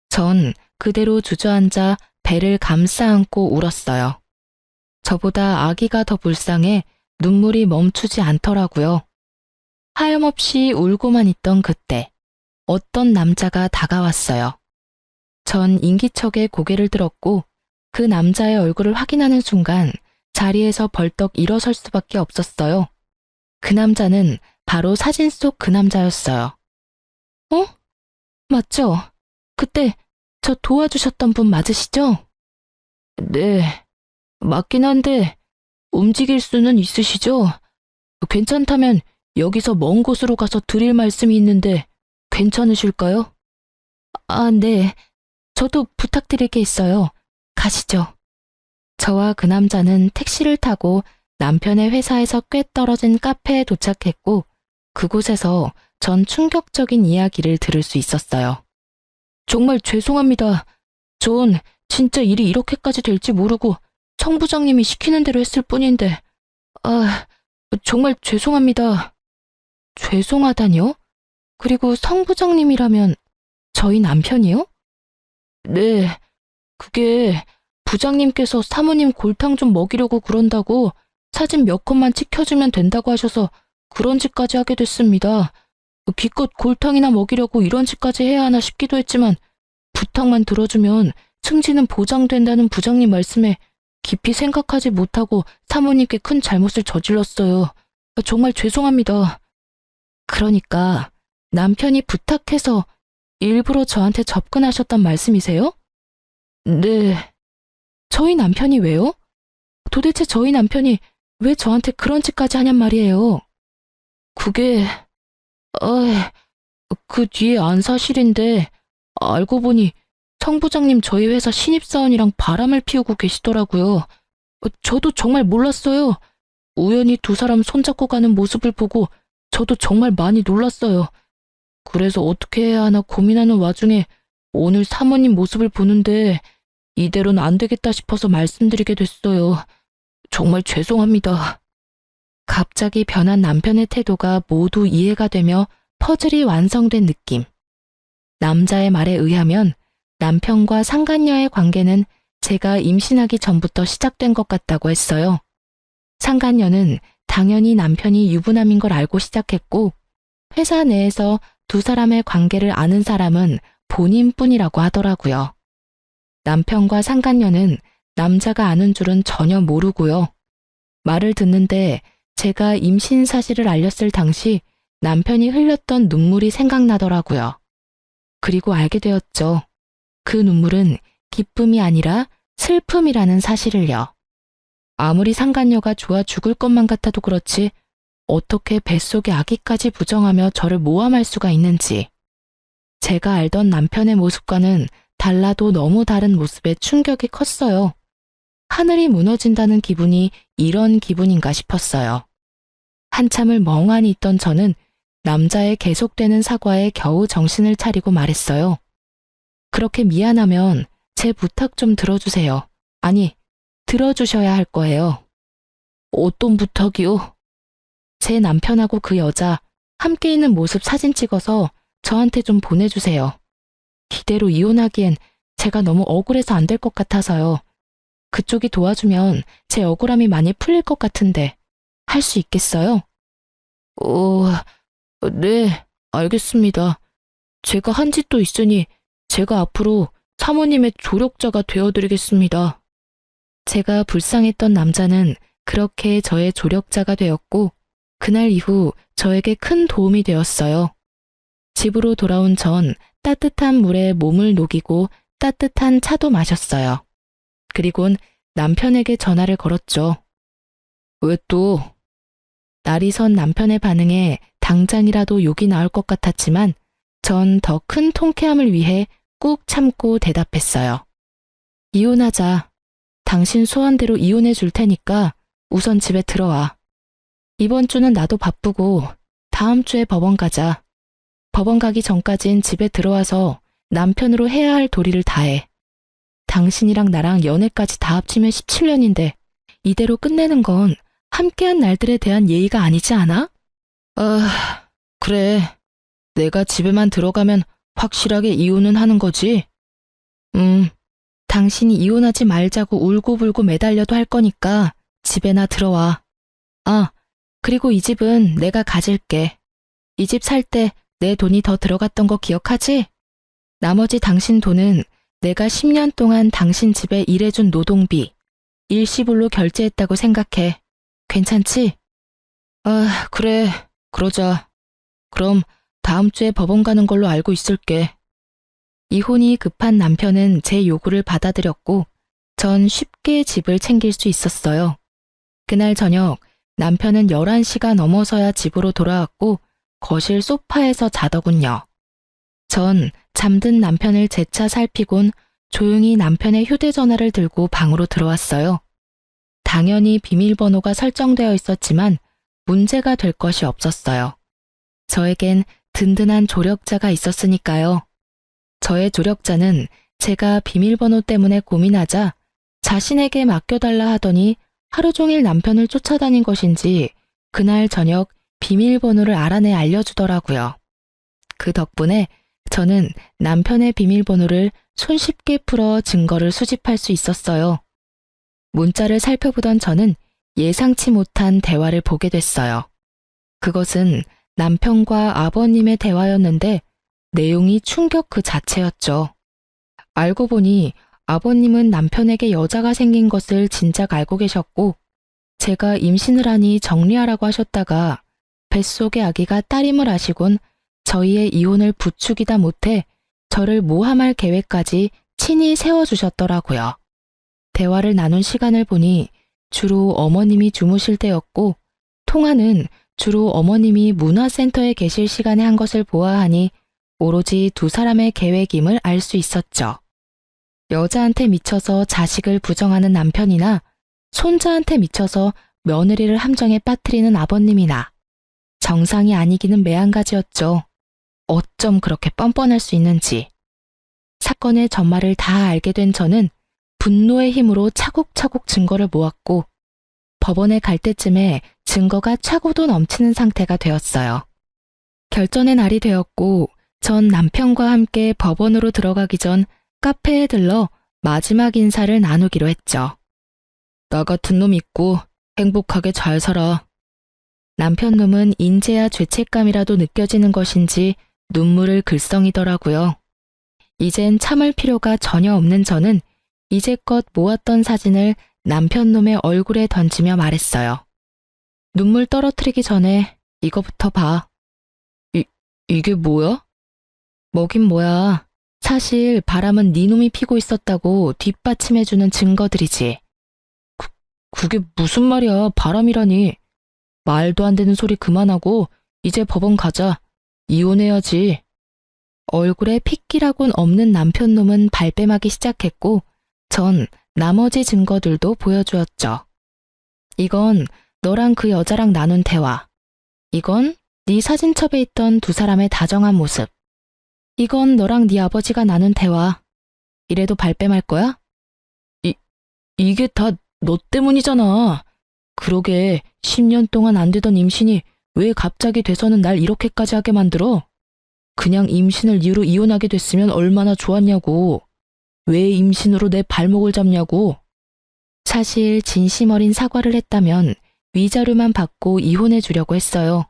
전 그대로 주저앉아 배를 감싸 안고 울었어요. 저보다 아기가 더 불쌍해 눈물이 멈추지 않더라고요. 하염없이 울고만 있던 그때 어떤 남자가 다가왔어요. 전 인기척에 고개를 들었고 그 남자의 얼굴을 확인하는 순간 자리에서 벌떡 일어설 수밖에 없었어요. 그 남자는 바로 사진 속 그 남자였어요. 맞죠? 그때 저 도와주셨던 분 맞으시죠? 네, 맞긴 한데 움직일 수는 있으시죠? 괜찮다면 여기서 먼 곳으로 가서 드릴 말씀이 있는데 괜찮으실까요? 네. 저도 부탁드릴 게 있어요. 가시죠. 저와 그 남자는 택시를 타고 남편의 회사에서 꽤 떨어진 카페에 도착했고, 그곳에서 전 충격적인 이야기를 들을 수 있었어요. 정말 죄송합니다. 전 진짜 일이 이렇게까지 될지 모르고 청 부장님이 시키는 대로 했을 뿐인데, 정말 죄송합니다. 죄송하다니요? 그리고 성 부장님이라면 저희 남편이요? 네, 그게 부장님께서 사모님 골탕 좀 먹이려고 그런다고 사진 몇 컷만 찍혀주면 된다고 하셔서 그런 짓까지 하게 됐습니다. 기껏 골탕이나 먹이려고 이런 짓까지 해야 하나 싶기도 했지만 부탁만 들어주면 승진은 보장된다는 부장님 말씀에 깊이 생각하지 못하고 사모님께 큰 잘못을 저질렀어요. 정말 죄송합니다. 그러니까 남편이 부탁해서 일부러 저한테 접근하셨단 말씀이세요? 네. 저희 남편이 왜요? 도대체 저희 남편이 왜 저한테 그런 짓까지 하냔 말이에요. 그게, 그 뒤에 안 사실인데, 알고 보니 성 부장님 저희 회사 신입사원이랑 바람을 피우고 계시더라고요. 저도 정말 몰랐어요. 우연히 두 사람 손잡고 가는 모습을 보고 저도 정말 많이 놀랐어요. 그래서 어떻게 해야 하나 고민하는 와중에 오늘 사모님 모습을 보는데 이대로는 안 되겠다 싶어서 말씀드리게 됐어요. 정말 죄송합니다. 갑자기 변한 남편의 태도가 모두 이해가 되며 퍼즐이 완성된 느낌. 남자의 말에 의하면 남편과 상간녀의 관계는 제가 임신하기 전부터 시작된 것 같다고 했어요. 상간녀는 당연히 남편이 유부남인 걸 알고 시작했고, 회사 내에서 두 사람의 관계를 아는 사람은 본인뿐이라고 하더라고요. 남편과 상간녀는 남자가 아는 줄은 전혀 모르고요. 말을 듣는데 제가 임신 사실을 알렸을 당시 남편이 흘렸던 눈물이 생각나더라고요. 그리고 알게 되었죠. 그 눈물은 기쁨이 아니라 슬픔이라는 사실을요. 아무리 상간녀가 좋아 죽을 것만 같아도 그렇지 어떻게 뱃속에 아기까지 부정하며 저를 모함할 수가 있는지. 제가 알던 남편의 모습과는 달라도 너무 다른 모습에 충격이 컸어요. 하늘이 무너진다는 기분이 이런 기분인가 싶었어요. 한참을 멍하니 있던 저는 남자의 계속되는 사과에 겨우 정신을 차리고 말했어요. 그렇게 미안하면 제 부탁 좀 들어주세요. 아니, 들어주셔야 할 거예요. 어떤 부탁이요? 제 남편하고 그 여자 함께 있는 모습 사진 찍어서 저한테 좀 보내주세요. 이대로 이혼하기엔 제가 너무 억울해서 안 될 것 같아서요. 그쪽이 도와주면 제 억울함이 많이 풀릴 것 같은데 할 수 있겠어요? 네, 알겠습니다. 제가 한 짓도 있으니 제가 앞으로 사모님의 조력자가 되어드리겠습니다. 제가 불쌍했던 남자는 그렇게 저의 조력자가 되었고 그날 이후 저에게 큰 도움이 되었어요. 집으로 돌아온 전 따뜻한 물에 몸을 녹이고 따뜻한 차도 마셨어요. 그리곤 남편에게 전화를 걸었죠. 왜 또? 날이 선 남편의 반응에 당장이라도 욕이 나올 것 같았지만 전 더 큰 통쾌함을 위해 꾹 참고 대답했어요. 이혼하자. 당신 소원대로 이혼해 줄 테니까 우선 집에 들어와. 이번 주는 나도 바쁘고 다음 주에 법원 가자. 법원 가기 전까진 집에 들어와서 남편으로 해야 할 도리를 다해. 당신이랑 나랑 연애까지 다 합치면 17년인데 이대로 끝내는 건 함께한 날들에 대한 예의가 아니지 않아? 그래. 내가 집에만 들어가면 확실하게 이혼은 하는 거지? 당신이 이혼하지 말자고 울고불고 매달려도 할 거니까 집에나 들어와. 그리고 이 집은 내가 가질게. 이 집 살 때 내 돈이 더 들어갔던 거 기억하지? 나머지 당신 돈은 내가 10년 동안 당신 집에 일해준 노동비, 일시불로 결제했다고 생각해. 괜찮지? 그래. 그러자. 그럼 다음 주에 법원 가는 걸로 알고 있을게. 이혼이 급한 남편은 제 요구를 받아들였고 전 쉽게 집을 챙길 수 있었어요. 그날 저녁 남편은 11시가 넘어서야 집으로 돌아왔고 거실 소파에서 자더군요. 전 잠든 남편을 재차 살피곤 조용히 남편의 휴대전화를 들고 방으로 들어왔어요. 당연히 비밀번호가 설정되어 있었지만 문제가 될 것이 없었어요. 저에겐 든든한 조력자가 있었으니까요. 저의 조력자는 제가 비밀번호 때문에 고민하자 자신에게 맡겨달라 하더니 하루 종일 남편을 쫓아다닌 것인지 그날 저녁 비밀번호를 알아내 알려주더라고요. 그 덕분에 저는 남편의 비밀번호를 손쉽게 풀어 증거를 수집할 수 있었어요. 문자를 살펴보던 저는 예상치 못한 대화를 보게 됐어요. 그것은 남편과 아버님의 대화였는데 내용이 충격 그 자체였죠. 알고 보니 아버님은 남편에게 여자가 생긴 것을 진작 알고 계셨고 제가 임신을 하니 정리하라고 하셨다가 뱃속의 아기가 딸임을 아시곤 저희의 이혼을 부추기다 못해 저를 모함할 계획까지 친히 세워주셨더라고요. 대화를 나눈 시간을 보니 주로 어머님이 주무실 때였고 통화는 주로 어머님이 문화센터에 계실 시간에 한 것을 보아하니 오로지 두 사람의 계획임을 알 수 있었죠. 여자한테 미쳐서 자식을 부정하는 남편이나 손자한테 미쳐서 며느리를 함정에 빠뜨리는 아버님이나 정상이 아니기는 매한가지였죠. 어쩜 그렇게 뻔뻔할 수 있는지. 사건의 전말을 다 알게 된 저는 분노의 힘으로 차곡차곡 증거를 모았고 법원에 갈 때쯤에 증거가 차고도 넘치는 상태가 되었어요. 결전의 날이 되었고 전 남편과 함께 법원으로 들어가기 전 카페에 들러 마지막 인사를 나누기로 했죠. 나 같은 놈 있고 행복하게 잘 살아. 남편 놈은 인재야 죄책감이라도 느껴지는 것인지 눈물을 글썽이더라고요. 이젠 참을 필요가 전혀 없는 저는 이제껏 모았던 사진을 남편 놈의 얼굴에 던지며 말했어요. 눈물 떨어뜨리기 전에 이거부터 봐. 이게 뭐야? 뭐긴 뭐야. 사실 바람은 네 놈이 피고 있었다고 뒷받침해주는 증거들이지. 그게 무슨 말이야, 바람이라니. 말도 안 되는 소리 그만하고 이제 법원 가자. 이혼해야지. 얼굴에 핏기라곤 없는 남편 놈은 발뺌하기 시작했고 전 나머지 증거들도 보여주었죠. 이건 너랑 그 여자랑 나눈 대화. 이건 네 사진첩에 있던 두 사람의 다정한 모습. 이건 너랑 네 아버지가 나눈 대화. 이래도 발뺌할 거야? 이게 다 너 때문이잖아. 그러게 10년 동안 안 되던 임신이 왜 갑자기 돼서는 날 이렇게까지 하게 만들어? 그냥 임신을 이유로 이혼하게 됐으면 얼마나 좋았냐고. 왜 임신으로 내 발목을 잡냐고. 사실 진심 어린 사과를 했다면 위자료만 받고 이혼해 주려고 했어요.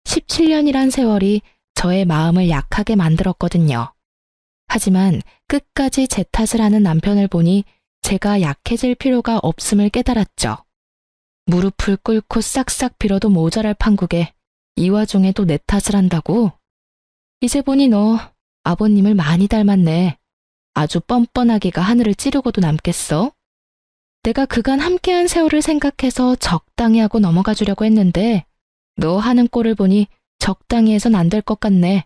17년이란 세월이 저의 마음을 약하게 만들었거든요. 하지만 끝까지 제 탓을 하는 남편을 보니 제가 약해질 필요가 없음을 깨달았죠. 무릎을 꿇고 싹싹 빌어도 모자랄 판국에 이 와중에도 내 탓을 한다고? 이제 보니 너 아버님을 많이 닮았네. 아주 뻔뻔하기가 하늘을 찌르고도 남겠어? 내가 그간 함께한 세월을 생각해서 적당히 하고 넘어가 주려고 했는데 너 하는 꼴을 보니 적당히 해선 안 될 것 같네.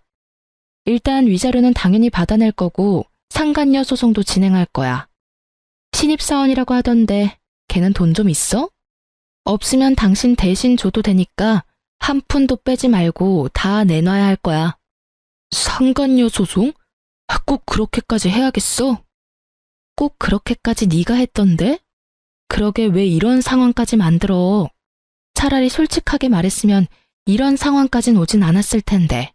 일단 위자료는 당연히 받아낼 거고 상간녀 소송도 진행할 거야. 신입사원이라고 하던데 걔는 돈 좀 있어? 없으면 당신 대신 줘도 되니까 한 푼도 빼지 말고 다 내놔야 할 거야. 상간녀 소송? 꼭 그렇게까지 해야겠어? 꼭 그렇게까지 네가 했던데? 그러게 왜 이런 상황까지 만들어. 차라리 솔직하게 말했으면 이런 상황까진 오진 않았을 텐데.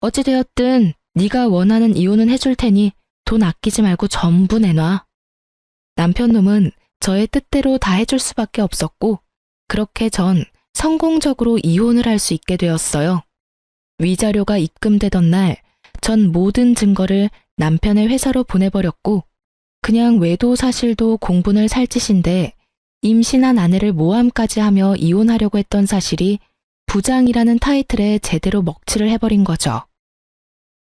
어찌되었든 네가 원하는 이혼은 해줄 테니 돈 아끼지 말고 전부 내놔. 남편 놈은 저의 뜻대로 다 해줄 수밖에 없었고 그렇게 전 성공적으로 이혼을 할 수 있게 되었어요. 위자료가 입금되던 날 전 모든 증거를 남편의 회사로 보내버렸고 그냥 외도 사실도 공분을 살 짓인데 임신한 아내를 모함까지 하며 이혼하려고 했던 사실이 부장이라는 타이틀에 제대로 먹칠을 해버린 거죠.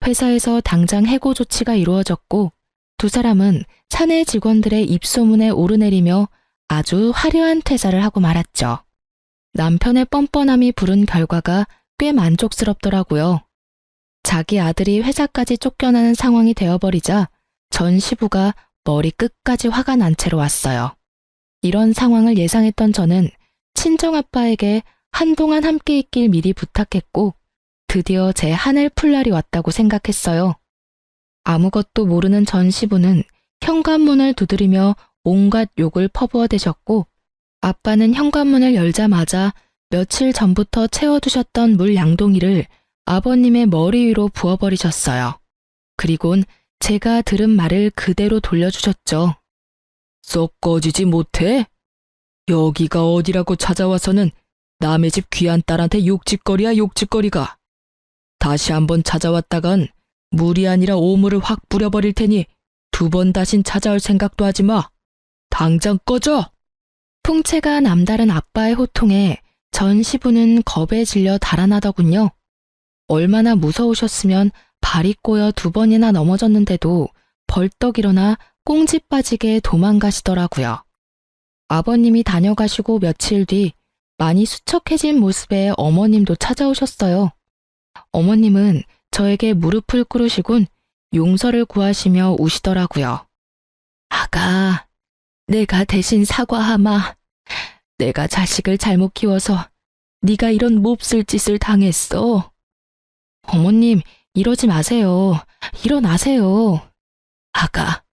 회사에서 당장 해고 조치가 이루어졌고 두 사람은 사내 직원들의 입소문에 오르내리며 아주 화려한 퇴사를 하고 말았죠. 남편의 뻔뻔함이 부른 결과가 꽤 만족스럽더라고요. 자기 아들이 회사까지 쫓겨나는 상황이 되어버리자 전 시부가 머리 끝까지 화가 난 채로 왔어요. 이런 상황을 예상했던 저는 친정아빠에게 한동안 함께 있길 미리 부탁했고 드디어 제 한을 풀 날이 왔다고 생각했어요. 아무것도 모르는 전 시부는 현관문을 두드리며 온갖 욕을 퍼부어대셨고 아빠는 현관문을 열자마자 며칠 전부터 채워두셨던 물 양동이를 아버님의 머리 위로 부어버리셨어요. 그리곤 제가 들은 말을 그대로 돌려주셨죠. 썩 꺼지지 못해? 여기가 어디라고 찾아와서는 남의 집 귀한 딸한테 욕짓거리야 욕짓거리가. 다시 한번 찾아왔다간 물이 아니라 오물을 확 뿌려버릴 테니 2번 다신 찾아올 생각도 하지 마. 당장 꺼져! 풍채가 남다른 아빠의 호통에 전 시부는 겁에 질려 달아나더군요. 얼마나 무서우셨으면 발이 꼬여 2번이나 넘어졌는데도 벌떡 일어나 꽁지 빠지게 도망가시더라고요. 아버님이 다녀가시고 며칠 뒤 많이 수척해진 모습의 어머님도 찾아오셨어요. 어머님은 저에게 무릎을 꿇으시곤 용서를 구하시며 우시더라고요. 아가, 내가 대신 사과하마. 내가 자식을 잘못 키워서 네가 이런 몹쓸 짓을 당했어. 어머님, 이러지 마세요. 일어나세요. 아가,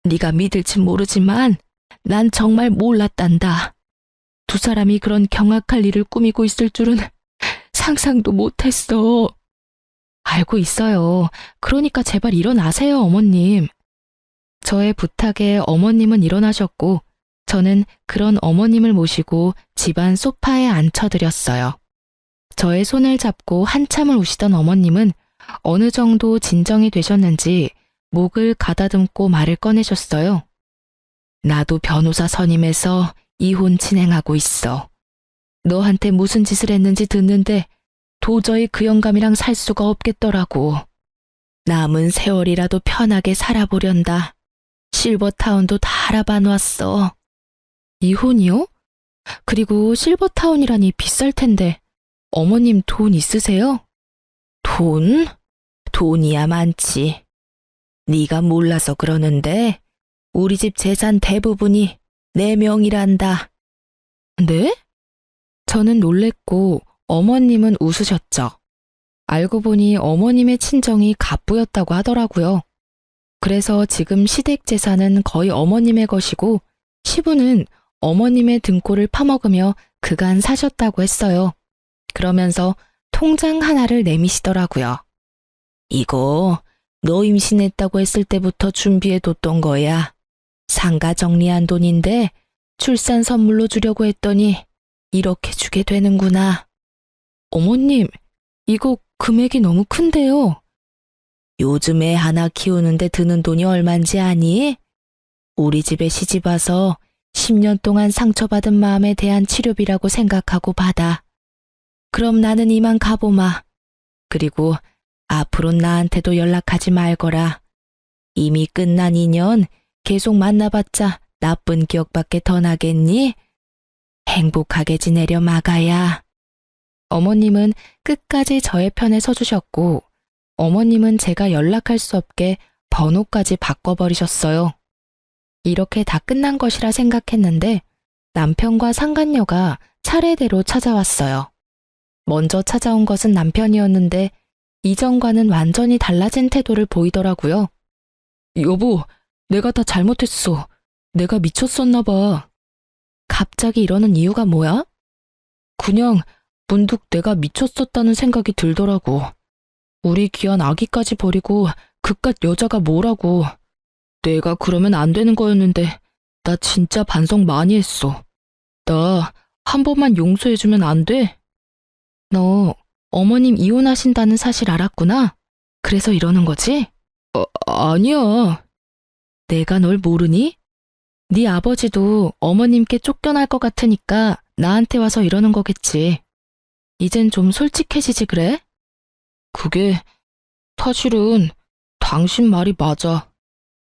네가 믿을지 모르지만 난 정말 몰랐단다. 2사람이 그런 경악할 일을 꾸미고 있을 줄은 상상도 못했어. 알고 있어요. 그러니까 제발 일어나세요, 어머님. 저의 부탁에 어머님은 일어나셨고 저는 그런 어머님을 모시고 집안 소파에 앉혀드렸어요. 저의 손을 잡고 한참을 우시던 어머님은 어느 정도 진정이 되셨는지 목을 가다듬고 말을 꺼내셨어요. 나도 변호사 선임해서 이혼 진행하고 있어. 너한테 무슨 짓을 했는지 듣는데 도저히 그 영감이랑 살 수가 없겠더라고. 남은 세월이라도 편하게 살아보련다. 실버타운도 다 알아봐 놨어. 이혼이요? 그리고 실버타운이라니 비쌀 텐데 어머님 돈 있으세요? 돈? 돈이야 많지. 네가 몰라서 그러는데 우리 집 재산 대부분이 내 명이란다. 네? 저는 놀랬고 어머님은 웃으셨죠. 알고 보니 어머님의 친정이 갑부였다고 하더라고요. 그래서 지금 시댁 재산은 거의 어머님의 것이고 시부는 어머님의 등골을 파먹으며 그간 사셨다고 했어요. 그러면서 통장 하나를 내미시더라고요. 이거 너 임신했다고 했을 때부터 준비해뒀던 거야. 상가 정리한 돈인데 출산 선물로 주려고 했더니 이렇게 주게 되는구나. 어머님, 이거 금액이 너무 큰데요. 요즘 애 하나 키우는데 드는 돈이 얼만지 아니? 우리 집에 시집 와서 10년 동안 상처받은 마음에 대한 치료비라고 생각하고 받아. 그럼 나는 이만 가보마. 그리고 앞으로 나한테도 연락하지 말거라. 이미 끝난 인연 계속 만나봤자 나쁜 기억밖에 더 나겠니? 행복하게 지내려 마가야. 어머님은 끝까지 저의 편에 서주셨고 어머님은 제가 연락할 수 없게 번호까지 바꿔버리셨어요. 이렇게 다 끝난 것이라 생각했는데 남편과 상간녀가 차례대로 찾아왔어요. 먼저 찾아온 것은 남편이었는데 이전과는 완전히 달라진 태도를 보이더라고요. 여보, 내가 다 잘못했어. 내가 미쳤었나 봐. 갑자기 이러는 이유가 뭐야? 그냥 문득 내가 미쳤었다는 생각이 들더라고. 우리 귀한 아기까지 버리고 그깟 여자가 뭐라고. 내가 그러면 안 되는 거였는데 나 진짜 반성 많이 했어. 나 한 번만 용서해주면 안 돼? 너 어머님 이혼하신다는 사실 알았구나? 그래서 이러는 거지? 아니야. 내가 널 모르니? 네 아버지도 어머님께 쫓겨날 것 같으니까 나한테 와서 이러는 거겠지. 이젠 좀 솔직해지지 그래? 그게 사실은 당신 말이 맞아.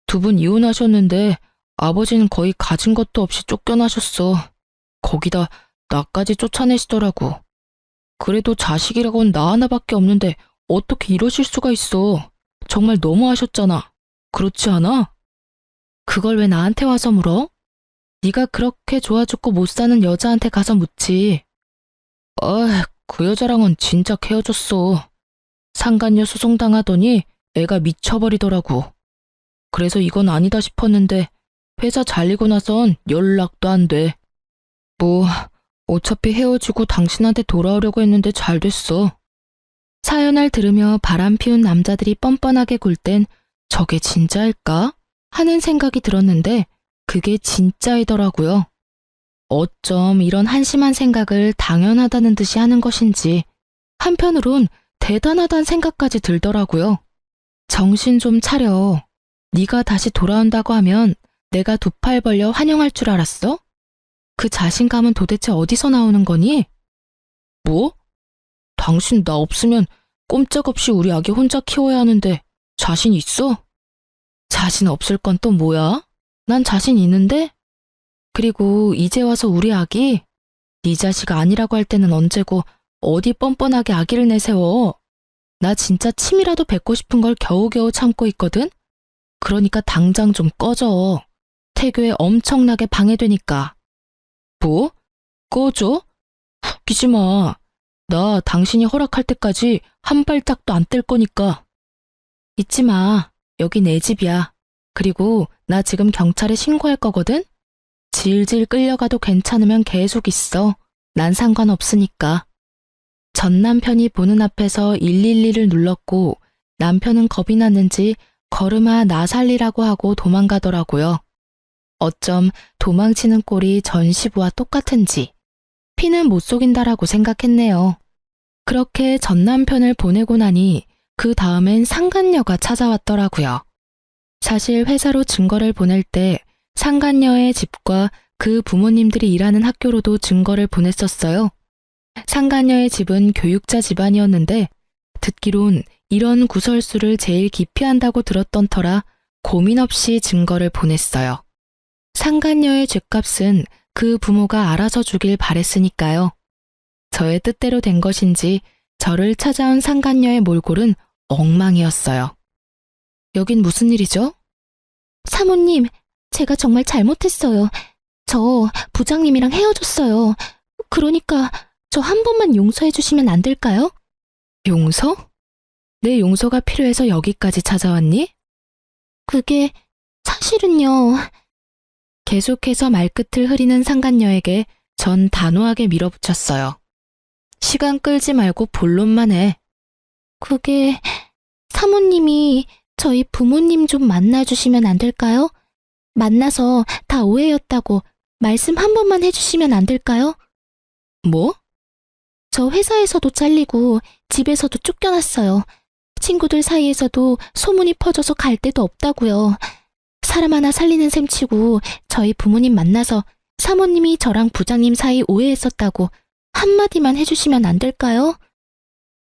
2분 이혼하셨는데 아버지는 거의 가진 것도 없이 쫓겨나셨어. 거기다 나까지 쫓아내시더라고. 그래도 자식이라곤 나 하나밖에 없는데 어떻게 이러실 수가 있어. 정말 너무하셨잖아. 그렇지 않아? 그걸 왜 나한테 와서 물어? 네가 그렇게 좋아 죽고 못 사는 여자한테 가서 묻지. 그 여자랑은 진짜 헤어졌어. 상간녀 소송당하더니 애가 미쳐버리더라고. 그래서 이건 아니다 싶었는데 회사 잘리고 나선 연락도 안 돼. 뭐 어차피 헤어지고 당신한테 돌아오려고 했는데 잘 됐어. 사연을 들으며 바람 피운 남자들이 뻔뻔하게 굴 땐 저게 진짜일까? 하는 생각이 들었는데 그게 진짜이더라고요. 어쩜 이런 한심한 생각을 당연하다는 듯이 하는 것인지 한편으론 대단하다는 생각까지 들더라고요. 정신 좀 차려. 네가 다시 돌아온다고 하면 내가 두 팔 벌려 환영할 줄 알았어? 그 자신감은 도대체 어디서 나오는 거니? 뭐? 당신 나 없으면 꼼짝없이 우리 아기 혼자 키워야 하는데 자신 있어? 자신 없을 건 또 뭐야? 난 자신 있는데? 그리고 이제 와서 우리 아기? 네 자식 아니라고 할 때는 언제고 어디 뻔뻔하게 아기를 내세워. 나 진짜 침이라도 뱉고 싶은 걸 겨우겨우 참고 있거든? 그러니까 당장 좀 꺼져. 태교에 엄청나게 방해되니까. 뭐? 꺼져? 웃기지 마. 나 당신이 허락할 때까지 한 발짝도 안 뗄 거니까. 잊지 마. 여기 내 집이야. 그리고 나 지금 경찰에 신고할 거거든? 질질 끌려가도 괜찮으면 계속 있어. 난 상관없으니까. 전 남편이 보는 앞에서 112를 눌렀고 남편은 겁이 났는지 걸음아 나 살리라고 하고 도망가더라고요. 어쩜 도망치는 꼴이 전시부와 똑같은지 피는 못 속인다라고 생각했네요. 그렇게 전 남편을 보내고 나니 그 다음엔 상간녀가 찾아왔더라고요. 사실 회사로 증거를 보낼 때 상간녀의 집과 그 부모님들이 일하는 학교로도 증거를 보냈었어요. 상간녀의 집은 교육자 집안이었는데 듣기론 이런 구설수를 제일 기피한다고 들었던 터라 고민 없이 증거를 보냈어요. 상간녀의 죗값은 그 부모가 알아서 주길 바랬으니까요. 저의 뜻대로 된 것인지 저를 찾아온 상간녀의 몰골은 엉망이었어요. 여긴 무슨 일이죠? 사모님, 제가 정말 잘못했어요. 저 부장님이랑 헤어졌어요. 그러니까 저 한 번만 용서해 주시면 안 될까요? 용서? 내 용서가 필요해서 여기까지 찾아왔니? 그게 사실은요. 계속해서 말끝을 흐리는 상간녀에게 전 단호하게 밀어붙였어요. 시간 끌지 말고 본론만 해. 그게 사모님이 저희 부모님 좀 만나주시면 안 될까요? 만나서 다 오해였다고 말씀 한 번만 해주시면 안 될까요? 뭐? 저 회사에서도 잘리고 집에서도 쫓겨났어요. 친구들 사이에서도 소문이 퍼져서 갈 데도 없다고요. 사람 하나 살리는 셈 치고 저희 부모님 만나서 사모님이 저랑 부장님 사이 오해했었다고 한마디만 해주시면 안 될까요?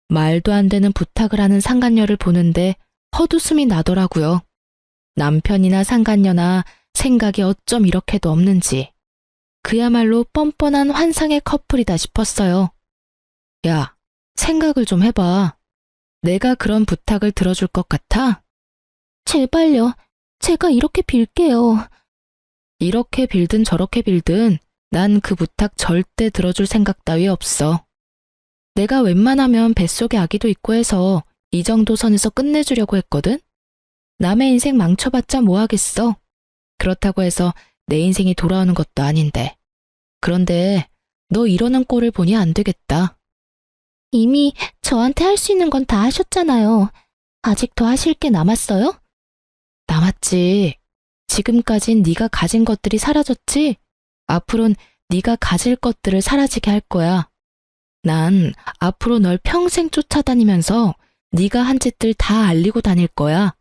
말도 안 되는 부탁을 하는 상간녀를 보는데 헛웃음이 나더라고요. 남편이나 상간녀나 생각이 어쩜 이렇게도 없는지. 그야말로 뻔뻔한 환상의 커플이다 싶었어요. 야, 생각을 좀 해봐. 내가 그런 부탁을 들어줄 것 같아? 제발요. 제가 이렇게 빌게요. 이렇게 빌든 저렇게 빌든 난 그 부탁 절대 들어줄 생각 따위 없어. 내가 웬만하면 뱃속에 아기도 있고 해서 이 정도 선에서 끝내주려고 했거든? 남의 인생 망쳐봤자 뭐 하겠어. 그렇다고 해서 내 인생이 돌아오는 것도 아닌데. 그런데 너 이러는 꼴을 보니 안 되겠다. 이미 저한테 할 수 있는 건 다 하셨잖아요. 아직 더 하실 게 남았어요? 남았지. 지금까진 네가 가진 것들이 사라졌지? 앞으론 네가 가질 것들을 사라지게 할 거야. 난 앞으로 널 평생 쫓아다니면서 네가 한 짓들 다 알리고 다닐 거야.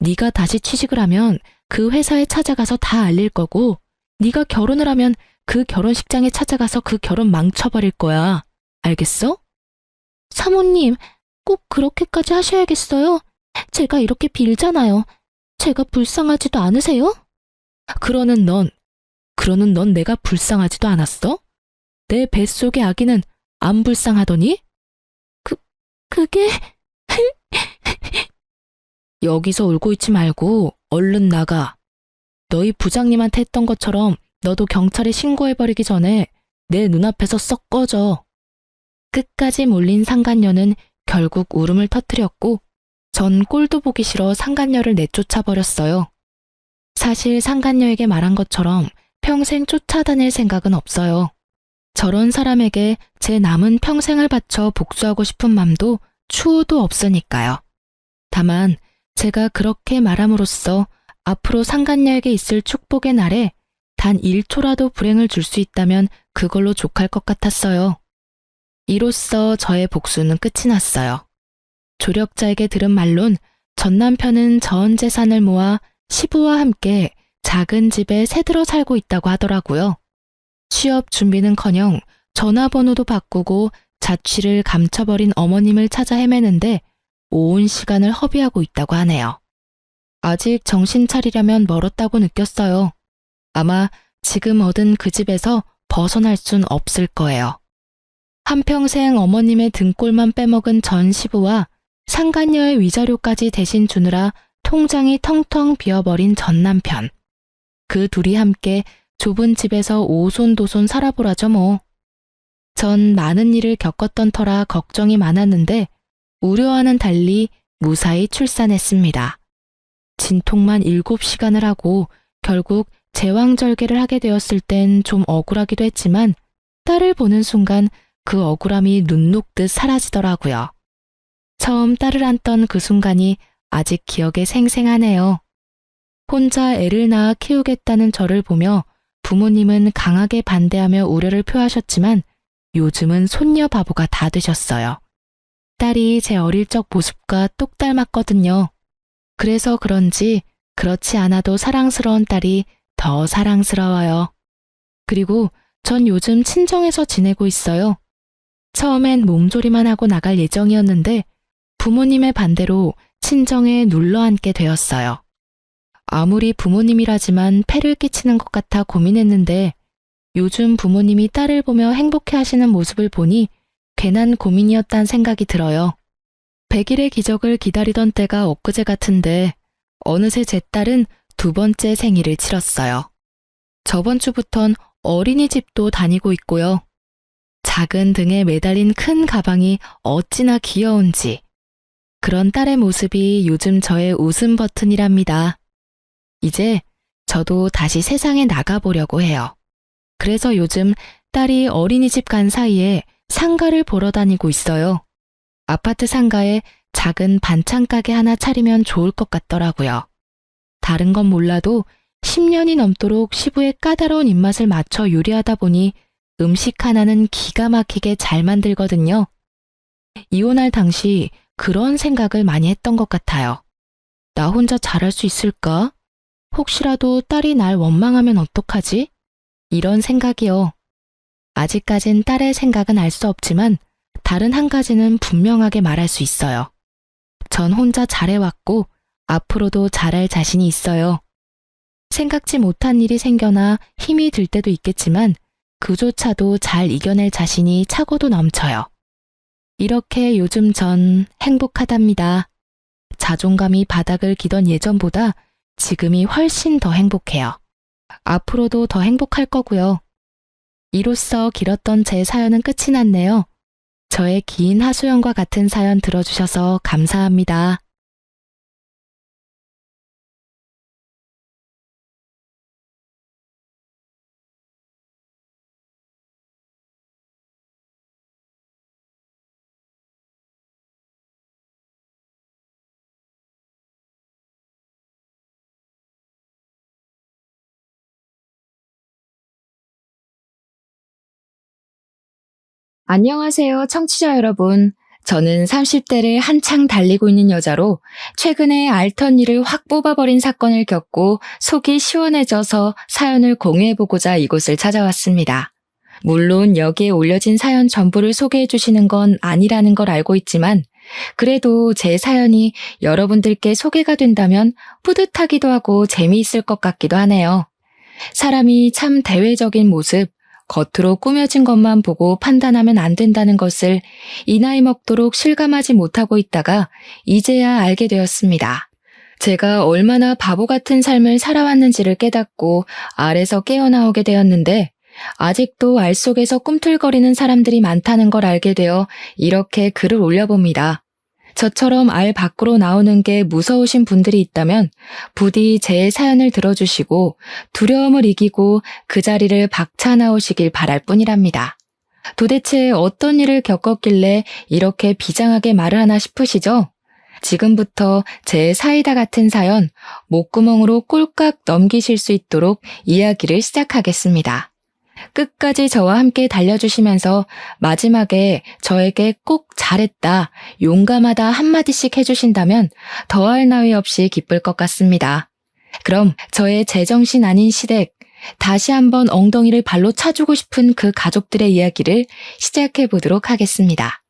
네가 다시 취직을 하면 그 회사에 찾아가서 다 알릴 거고, 네가 결혼을 하면 그 결혼식장에 찾아가서 그 결혼 망쳐버릴 거야. 알겠어? 사모님, 꼭 그렇게까지 하셔야겠어요? 제가 이렇게 빌잖아요. 제가 불쌍하지도 않으세요? 그러는 넌 내가 불쌍하지도 않았어? 내 뱃속의 아기는 안 불쌍하더니? 그게... 여기서 울고 있지 말고 얼른 나가. 너희 부장님한테 했던 것처럼 너도 경찰에 신고해버리기 전에 내 눈앞에서 썩 꺼져. 끝까지 몰린 상간녀는 결국 울음을 터뜨렸고 전 꼴도 보기 싫어 상간녀를 내쫓아 버렸어요. 사실 상간녀에게 말한 것처럼 평생 쫓아다닐 생각은 없어요. 저런 사람에게 제 남은 평생을 바쳐 복수하고 싶은 맘도 추호도 없으니까요. 다만 제가 그렇게 말함으로써 앞으로 상간녀에게 있을 축복의 날에 단 1초라도 불행을 줄 수 있다면 그걸로 족할 것 같았어요. 이로써 저의 복수는 끝이 났어요. 조력자에게 들은 말론 전 남편은 전 재산을 모아 시부와 함께 작은 집에 새들어 살고 있다고 하더라고요. 취업 준비는커녕 전화번호도 바꾸고 자취를 감춰버린 어머님을 찾아 헤매는데 온 시간을 허비하고 있다고 하네요. 아직 정신 차리려면 멀었다고 느꼈어요. 아마 지금 얻은 그 집에서 벗어날 순 없을 거예요. 한평생 어머님의 등골만 빼먹은 전 시부와 상간녀의 위자료까지 대신 주느라 통장이 텅텅 비어버린 전 남편. 그 둘이 함께 좁은 집에서 오손도손 살아보라죠 뭐. 전 많은 일을 겪었던 터라 걱정이 많았는데 우려와는 달리 무사히 출산했습니다. 진통만 7시간을 하고 결국 제왕절개를 하게 되었을 땐 좀 억울하기도 했지만 딸을 보는 순간 그 억울함이 눈 녹듯 사라지더라고요. 처음 딸을 안던 그 순간이 아직 기억에 생생하네요. 혼자 애를 낳아 키우겠다는 저를 보며 부모님은 강하게 반대하며 우려를 표하셨지만 요즘은 손녀 바보가 다 되셨어요. 딸이 제 어릴 적 모습과 똑 닮았거든요. 그래서 그런지 그렇지 않아도 사랑스러운 딸이 더 사랑스러워요. 그리고 전 요즘 친정에서 지내고 있어요. 처음엔 몸조리만 하고 나갈 예정이었는데 부모님의 반대로 친정에 눌러 앉게 되었어요. 아무리 부모님이라지만 폐를 끼치는 것 같아 고민했는데 요즘 부모님이 딸을 보며 행복해하시는 모습을 보니 괜한 고민이었단 생각이 들어요. 100일의 기적을 기다리던 때가 엊그제 같은데 어느새 제 딸은 2번째 생일을 치렀어요. 저번 주부턴 어린이집도 다니고 있고요. 작은 등에 매달린 큰 가방이 어찌나 귀여운지. 그런 딸의 모습이 요즘 저의 웃음 버튼이랍니다. 이제 저도 다시 세상에 나가보려고 해요. 그래서 요즘 딸이 어린이집 간 사이에 상가를 보러 다니고 있어요. 아파트 상가에 작은 반찬 가게 하나 차리면 좋을 것 같더라고요. 다른 건 몰라도 10년이 넘도록 시부의 까다로운 입맛을 맞춰 요리하다 보니 음식 하나는 기가 막히게 잘 만들거든요. 이혼할 당시 그런 생각을 많이 했던 것 같아요. 나 혼자 잘할 수 있을까? 혹시라도 딸이 날 원망하면 어떡하지? 이런 생각이요. 아직까진 딸의 생각은 알 수 없지만 다른 한 가지는 분명하게 말할 수 있어요. 전 혼자 잘해왔고 앞으로도 잘할 자신이 있어요. 생각지 못한 일이 생겨나 힘이 들 때도 있겠지만 그조차도 잘 이겨낼 자신이 차고도 넘쳐요. 이렇게 요즘 전 행복하답니다. 자존감이 바닥을 기던 예전보다 지금이 훨씬 더 행복해요. 앞으로도 더 행복할 거고요. 이로써 길었던 제 사연은 끝이 났네요. 저의 긴 하소연과 같은 사연 들어주셔서 감사합니다. 안녕하세요, 청취자 여러분. 저는 30대를 한창 달리고 있는 여자로 최근에 알턴 일을 확 뽑아버린 사건을 겪고 속이 시원해져서 사연을 공유해보고자 이곳을 찾아왔습니다. 물론 여기에 올려진 사연 전부를 소개해 주시는 건 아니라는 걸 알고 있지만 그래도 제 사연이 여러분들께 소개가 된다면 뿌듯하기도 하고 재미있을 것 같기도 하네요. 사람이 참 대외적인 모습, 겉으로 꾸며진 것만 보고 판단하면 안 된다는 것을 이 나이 먹도록 실감하지 못하고 있다가 이제야 알게 되었습니다. 제가 얼마나 바보 같은 삶을 살아왔는지를 깨닫고 알에서 깨어나오게 되었는데 아직도 알 속에서 꿈틀거리는 사람들이 많다는 걸 알게 되어 이렇게 글을 올려봅니다. 저처럼 알 밖으로 나오는 게 무서우신 분들이 있다면 부디 제 사연을 들어주시고 두려움을 이기고 그 자리를 박차 나오시길 바랄 뿐이랍니다. 도대체 어떤 일을 겪었길래 이렇게 비장하게 말을 하나 싶으시죠? 지금부터 제 사이다 같은 사연 목구멍으로 꼴깍 넘기실 수 있도록 이야기를 시작하겠습니다. 끝까지 저와 함께 달려주시면서 마지막에 저에게 꼭 잘했다, 용감하다 한마디씩 해주신다면 더할 나위 없이 기쁠 것 같습니다. 그럼 저의 제정신 아닌 시댁, 다시 한번 엉덩이를 발로 차주고 싶은 그 가족들의 이야기를 시작해 보도록 하겠습니다.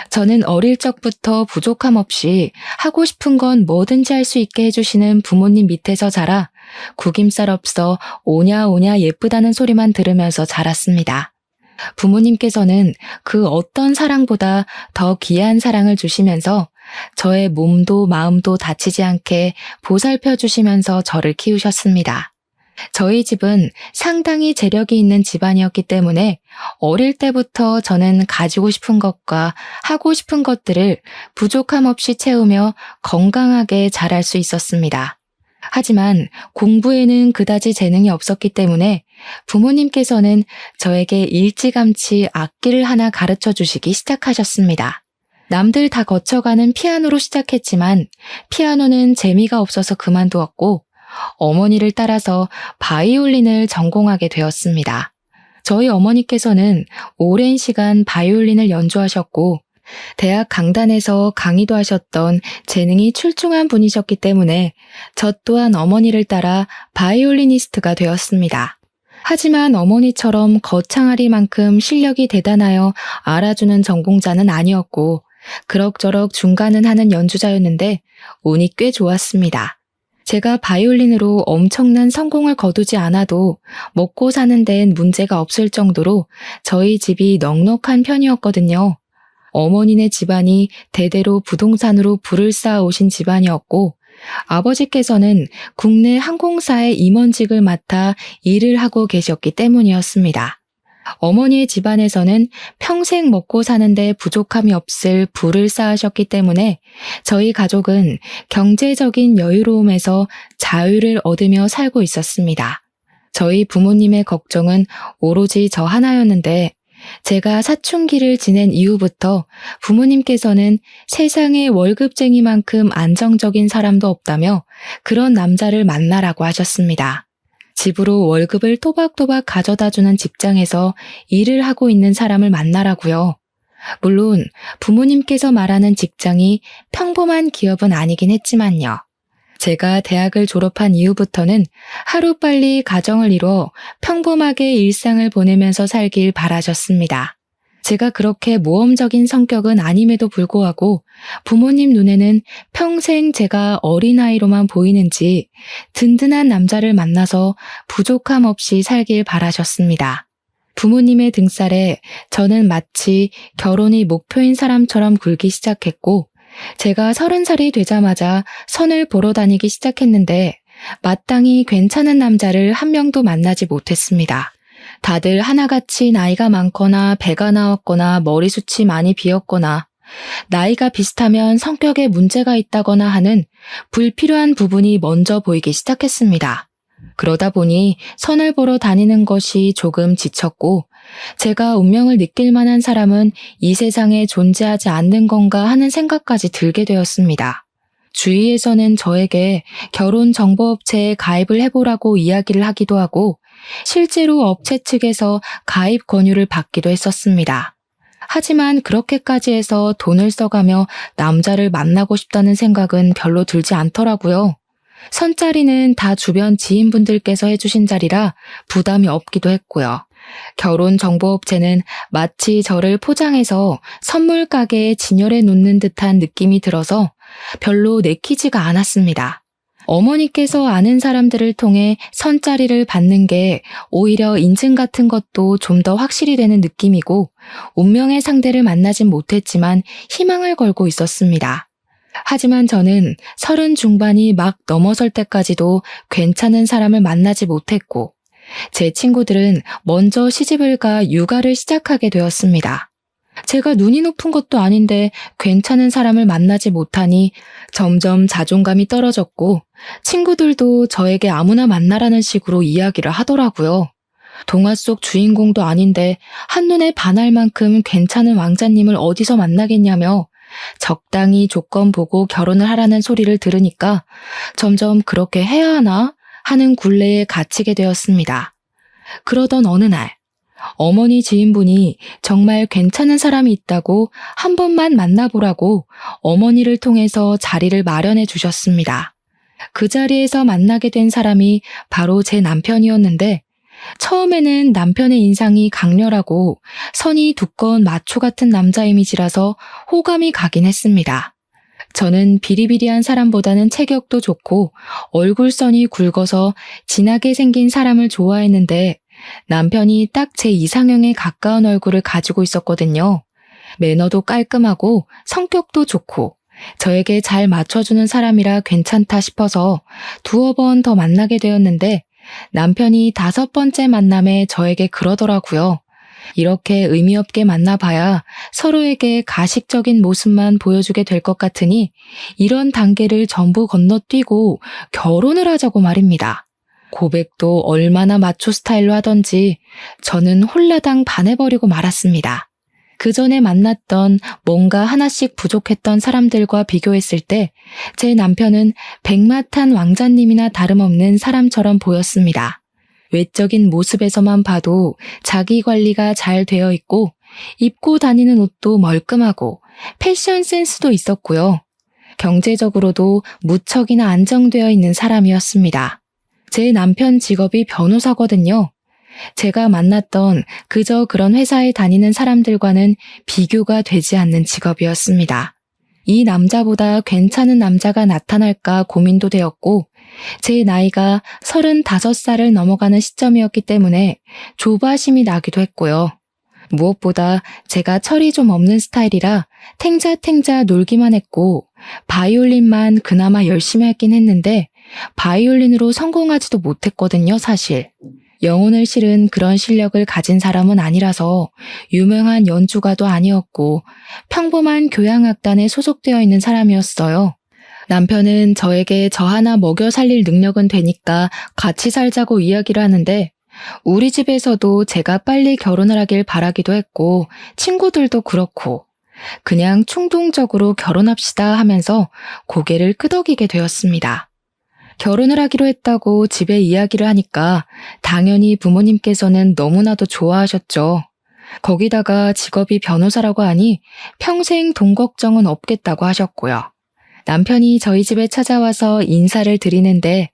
저는 어릴 적부터 부족함 없이 하고 싶은 건 뭐든지 할 수 있게 해주시는 부모님 밑에서 자라 구김살 없어 오냐 오냐 예쁘다는 소리만 들으면서 자랐습니다. 부모님께서는 그 어떤 사랑보다 더 귀한 사랑을 주시면서 저의 몸도 마음도 다치지 않게 보살펴 주시면서 저를 키우셨습니다. 저희 집은 상당히 재력이 있는 집안이었기 때문에 어릴 때부터 저는 가지고 싶은 것과 하고 싶은 것들을 부족함 없이 채우며 건강하게 자랄 수 있었습니다. 하지만 공부에는 그다지 재능이 없었기 때문에 부모님께서는 저에게 일찌감치 악기를 하나 가르쳐 주시기 시작하셨습니다. 남들 다 거쳐가는 피아노로 시작했지만 피아노는 재미가 없어서 그만두었고 어머니를 따라서 바이올린을 전공하게 되었습니다. 저희 어머니께서는 오랜 시간 바이올린을 연주하셨고 대학 강단에서 강의도 하셨던 재능이 출중한 분이셨기 때문에 저 또한 어머니를 따라 바이올리니스트가 되었습니다. 하지만 어머니처럼 거창하리만큼 실력이 대단하여 알아주는 전공자는 아니었고 그럭저럭 중간은 하는 연주자였는데 운이 꽤 좋았습니다. 제가 바이올린으로 엄청난 성공을 거두지 않아도 먹고 사는 데엔 문제가 없을 정도로 저희 집이 넉넉한 편이었거든요. 어머니네 집안이 대대로 부동산으로 부를 쌓아 오신 집안이었고 아버지께서는 국내 항공사의 임원직을 맡아 일을 하고 계셨기 때문이었습니다. 어머니의 집안에서는 평생 먹고 사는데 부족함이 없을 부를 쌓으셨기 때문에 저희 가족은 경제적인 여유로움에서 자유를 얻으며 살고 있었습니다. 저희 부모님의 걱정은 오로지 저 하나였는데 제가 사춘기를 지낸 이후부터 부모님께서는 세상에 월급쟁이만큼 안정적인 사람도 없다며 그런 남자를 만나라고 하셨습니다. 집으로 월급을 또박또박 가져다주는 직장에서 일을 하고 있는 사람을 만나라고요. 물론 부모님께서 말하는 직장이 평범한 기업은 아니긴 했지만요. 제가 대학을 졸업한 이후부터는 하루빨리 가정을 이뤄 평범하게 일상을 보내면서 살길 바라셨습니다. 제가 그렇게 모험적인 성격은 아님에도 불구하고 부모님 눈에는 평생 제가 어린아이로만 보이는지 든든한 남자를 만나서 부족함 없이 살길 바라셨습니다. 부모님의 등살에 저는 마치 결혼이 목표인 사람처럼 굴기 시작했고 제가 30살이 되자마자 선을 보러 다니기 시작했는데 마땅히 괜찮은 남자를 한 명도 만나지 못했습니다. 다들 하나같이 나이가 많거나 배가 나왔거나 머리숱이 많이 비었거나 나이가 비슷하면 성격에 문제가 있다거나 하는 불필요한 부분이 먼저 보이기 시작했습니다. 그러다 보니 선을 보러 다니는 것이 조금 지쳤고 제가 운명을 느낄 만한 사람은 이 세상에 존재하지 않는 건가 하는 생각까지 들게 되었습니다. 주위에서는 저에게 결혼정보업체에 가입을 해보라고 이야기를 하기도 하고 실제로 업체 측에서 가입 권유를 받기도 했었습니다. 하지만 그렇게까지 해서 돈을 써가며 남자를 만나고 싶다는 생각은 별로 들지 않더라고요. 선자리는 다 주변 지인분들께서 해주신 자리라 부담이 없기도 했고요. 결혼정보업체는 마치 저를 포장해서 선물 가게에 진열해 놓는 듯한 느낌이 들어서 별로 내키지가 않았습니다. 어머니께서 아는 사람들을 통해 선자리를 받는 게 오히려 인증 같은 것도 좀 더 확실히 되는 느낌이고 운명의 상대를 만나진 못했지만 희망을 걸고 있었습니다. 하지만 저는 30 중반이 막 넘어설 때까지도 괜찮은 사람을 만나지 못했고, 제 친구들은 먼저 시집을 가 육아를 시작하게 되었습니다. 제가 눈이 높은 것도 아닌데 괜찮은 사람을 만나지 못하니 점점 자존감이 떨어졌고, 친구들도 저에게 아무나 만나라는 식으로 이야기를 하더라고요. 동화 속 주인공도 아닌데 한눈에 반할 만큼 괜찮은 왕자님을 어디서 만나겠냐며 적당히 조건 보고 결혼을 하라는 소리를 들으니까 점점 그렇게 해야 하나 하는 굴레에 갇히게 되었습니다. 그러던 어느 날 어머니 지인분이 정말 괜찮은 사람이 있다고 한 번만 만나보라고 어머니를 통해서 자리를 마련해 주셨습니다. 그 자리에서 만나게 된 사람이 바로 제 남편이었는데, 처음에는 남편의 인상이 강렬하고 선이 두꺼운 마초 같은 남자 이미지라서 호감이 가긴 했습니다. 저는 비리비리한 사람보다는 체격도 좋고 얼굴선이 굵어서 진하게 생긴 사람을 좋아했는데, 남편이 딱 제 이상형에 가까운 얼굴을 가지고 있었거든요. 매너도 깔끔하고 성격도 좋고 저에게 잘 맞춰주는 사람이라 괜찮다 싶어서 두어 번 더 만나게 되었는데, 남편이 5번째 만남에 저에게 그러더라고요. 이렇게 의미 없게 만나봐야 서로에게 가식적인 모습만 보여주게 될 것 같으니 이런 단계를 전부 건너뛰고 결혼을 하자고 말입니다. 고백도 얼마나 마초 스타일로 하던지 저는 홀라당 반해버리고 말았습니다. 그 전에 만났던 뭔가 하나씩 부족했던 사람들과 비교했을 때 제 남편은 백마탄 왕자님이나 다름없는 사람처럼 보였습니다. 외적인 모습에서만 봐도 자기 관리가 잘 되어 있고 입고 다니는 옷도 멀끔하고 패션 센스도 있었고요. 경제적으로도 무척이나 안정되어 있는 사람이었습니다. 제 남편 직업이 변호사거든요. 제가 만났던 그저 그런 회사에 다니는 사람들과는 비교가 되지 않는 직업이었습니다. 이 남자보다 괜찮은 남자가 나타날까 고민도 되었고, 제 나이가 35살을 넘어가는 시점이었기 때문에 조바심이 나기도 했고요. 무엇보다 제가 철이 좀 없는 스타일이라 탱자탱자 놀기만 했고, 바이올린만 그나마 열심히 하긴 했는데 바이올린으로 성공하지도 못했거든요, 사실. 영혼을 실은 그런 실력을 가진 사람은 아니라서 유명한 연주가도 아니었고 평범한 교향악단에 소속되어 있는 사람이었어요. 남편은 저에게 저 하나 먹여 살릴 능력은 되니까 같이 살자고 이야기를 하는데, 우리 집에서도 제가 빨리 결혼을 하길 바라기도 했고 친구들도 그렇고 그냥 충동적으로 결혼합시다 하면서 고개를 끄덕이게 되었습니다. 결혼을 하기로 했다고 집에 이야기를 하니까 당연히 부모님께서는 너무나도 좋아하셨죠. 거기다가 직업이 변호사라고 하니 평생 돈 걱정은 없겠다고 하셨고요. 남편이 저희 집에 찾아와서 인사를 드리는데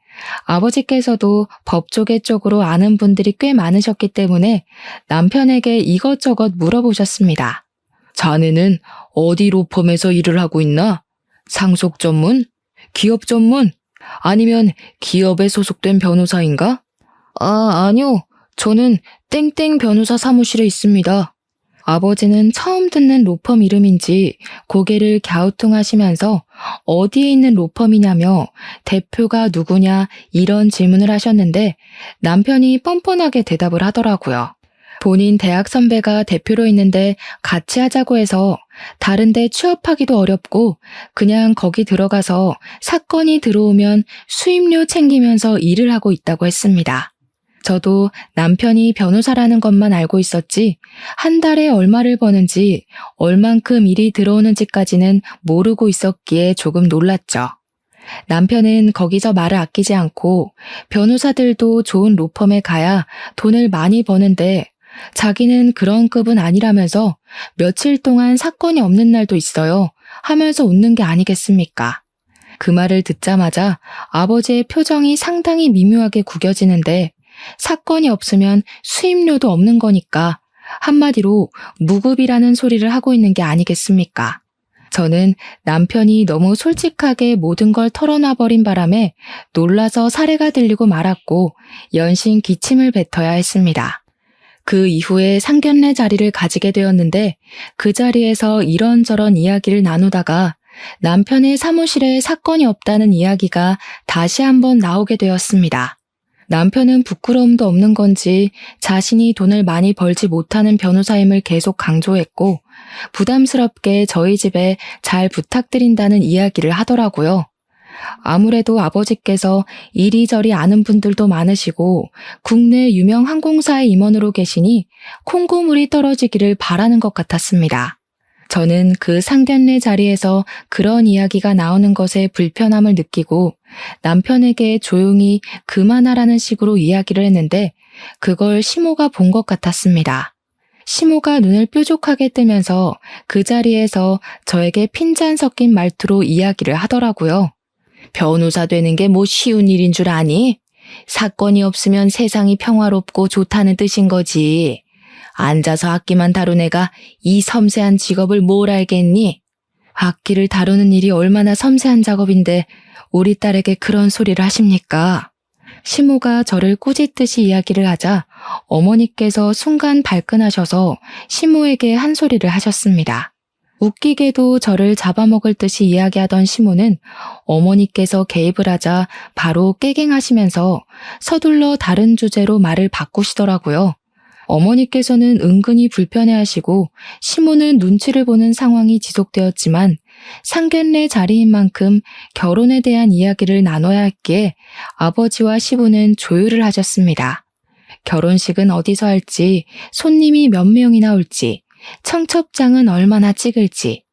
아버지께서도 법조계 쪽으로 아는 분들이 꽤 많으셨기 때문에 남편에게 이것저것 물어보셨습니다. 자네는 어디 로펌에서 일을 하고 있나? 상속 전문? 기업 전문? 아니면 기업에 소속된 변호사인가? 아니요. 저는 땡땡 변호사 사무실에 있습니다. 아버지는 처음 듣는 로펌 이름인지 고개를 갸우뚱하시면서 어디에 있는 로펌이냐며 대표가 누구냐 이런 질문을 하셨는데, 남편이 뻔뻔하게 대답을 하더라고요. 본인 대학 선배가 대표로 있는데 같이 하자고 해서 다른데 취업하기도 어렵고 그냥 거기 들어가서 사건이 들어오면 수임료 챙기면서 일을 하고 있다고 했습니다. 저도 남편이 변호사라는 것만 알고 있었지 한 달에 얼마를 버는지 얼만큼 일이 들어오는지까지는 모르고 있었기에 조금 놀랐죠. 남편은 거기서 말을 아끼지 않고 변호사들도 좋은 로펌에 가야 돈을 많이 버는데 자기는 그런 급은 아니라면서 며칠 동안 사건이 없는 날도 있어요 하면서 웃는 게 아니겠습니까? 그 말을 듣자마자 아버지의 표정이 상당히 미묘하게 구겨지는데, 사건이 없으면 수임료도 없는 거니까 한마디로 무급이라는 소리를 하고 있는 게 아니겠습니까? 저는 남편이 너무 솔직하게 모든 걸 털어놔버린 바람에 놀라서 사례가 들리고 말았고 연신 기침을 뱉어야 했습니다. 그 이후에 상견례 자리를 가지게 되었는데 그 자리에서 이런저런 이야기를 나누다가 남편의 사무실에 사건이 없다는 이야기가 다시 한번 나오게 되었습니다. 남편은 부끄러움도 없는 건지 자신이 돈을 많이 벌지 못하는 변호사임을 계속 강조했고 부담스럽게 저희 집에 잘 부탁드린다는 이야기를 하더라고요. 아무래도 아버지께서 이리저리 아는 분들도 많으시고 국내 유명 항공사의 임원으로 계시니 콩고물이 떨어지기를 바라는 것 같았습니다. 저는 그 상견례 자리에서 그런 이야기가 나오는 것에 불편함을 느끼고 남편에게 조용히 그만하라는 식으로 이야기를 했는데 그걸 시모가 본 것 같았습니다. 시모가 눈을 뾰족하게 뜨면서 그 자리에서 저에게 핀잔 섞인 말투로 이야기를 하더라고요. 변호사 되는 게 뭐 쉬운 일인 줄 아니? 사건이 없으면 세상이 평화롭고 좋다는 뜻인 거지. 앉아서 악기만 다룬 애가 이 섬세한 직업을 뭘 알겠니? 악기를 다루는 일이 얼마나 섬세한 작업인데 우리 딸에게 그런 소리를 하십니까? 시모가 저를 꾸짖듯이 이야기를 하자 어머니께서 순간 발끈하셔서 시모에게 한 소리를 하셨습니다. 웃기게도 저를 잡아먹을 듯이 이야기하던 시모는 어머니께서 개입을 하자 바로 깨갱하시면서 서둘러 다른 주제로 말을 바꾸시더라고요. 어머니께서는 은근히 불편해하시고 시모는 눈치를 보는 상황이 지속되었지만 상견례 자리인 만큼 결혼에 대한 이야기를 나눠야 했기에 아버지와 시부는 조율을 하셨습니다. 결혼식은 어디서 할지, 손님이 몇 명이나 올지, 청첩장은 얼마나 찍을지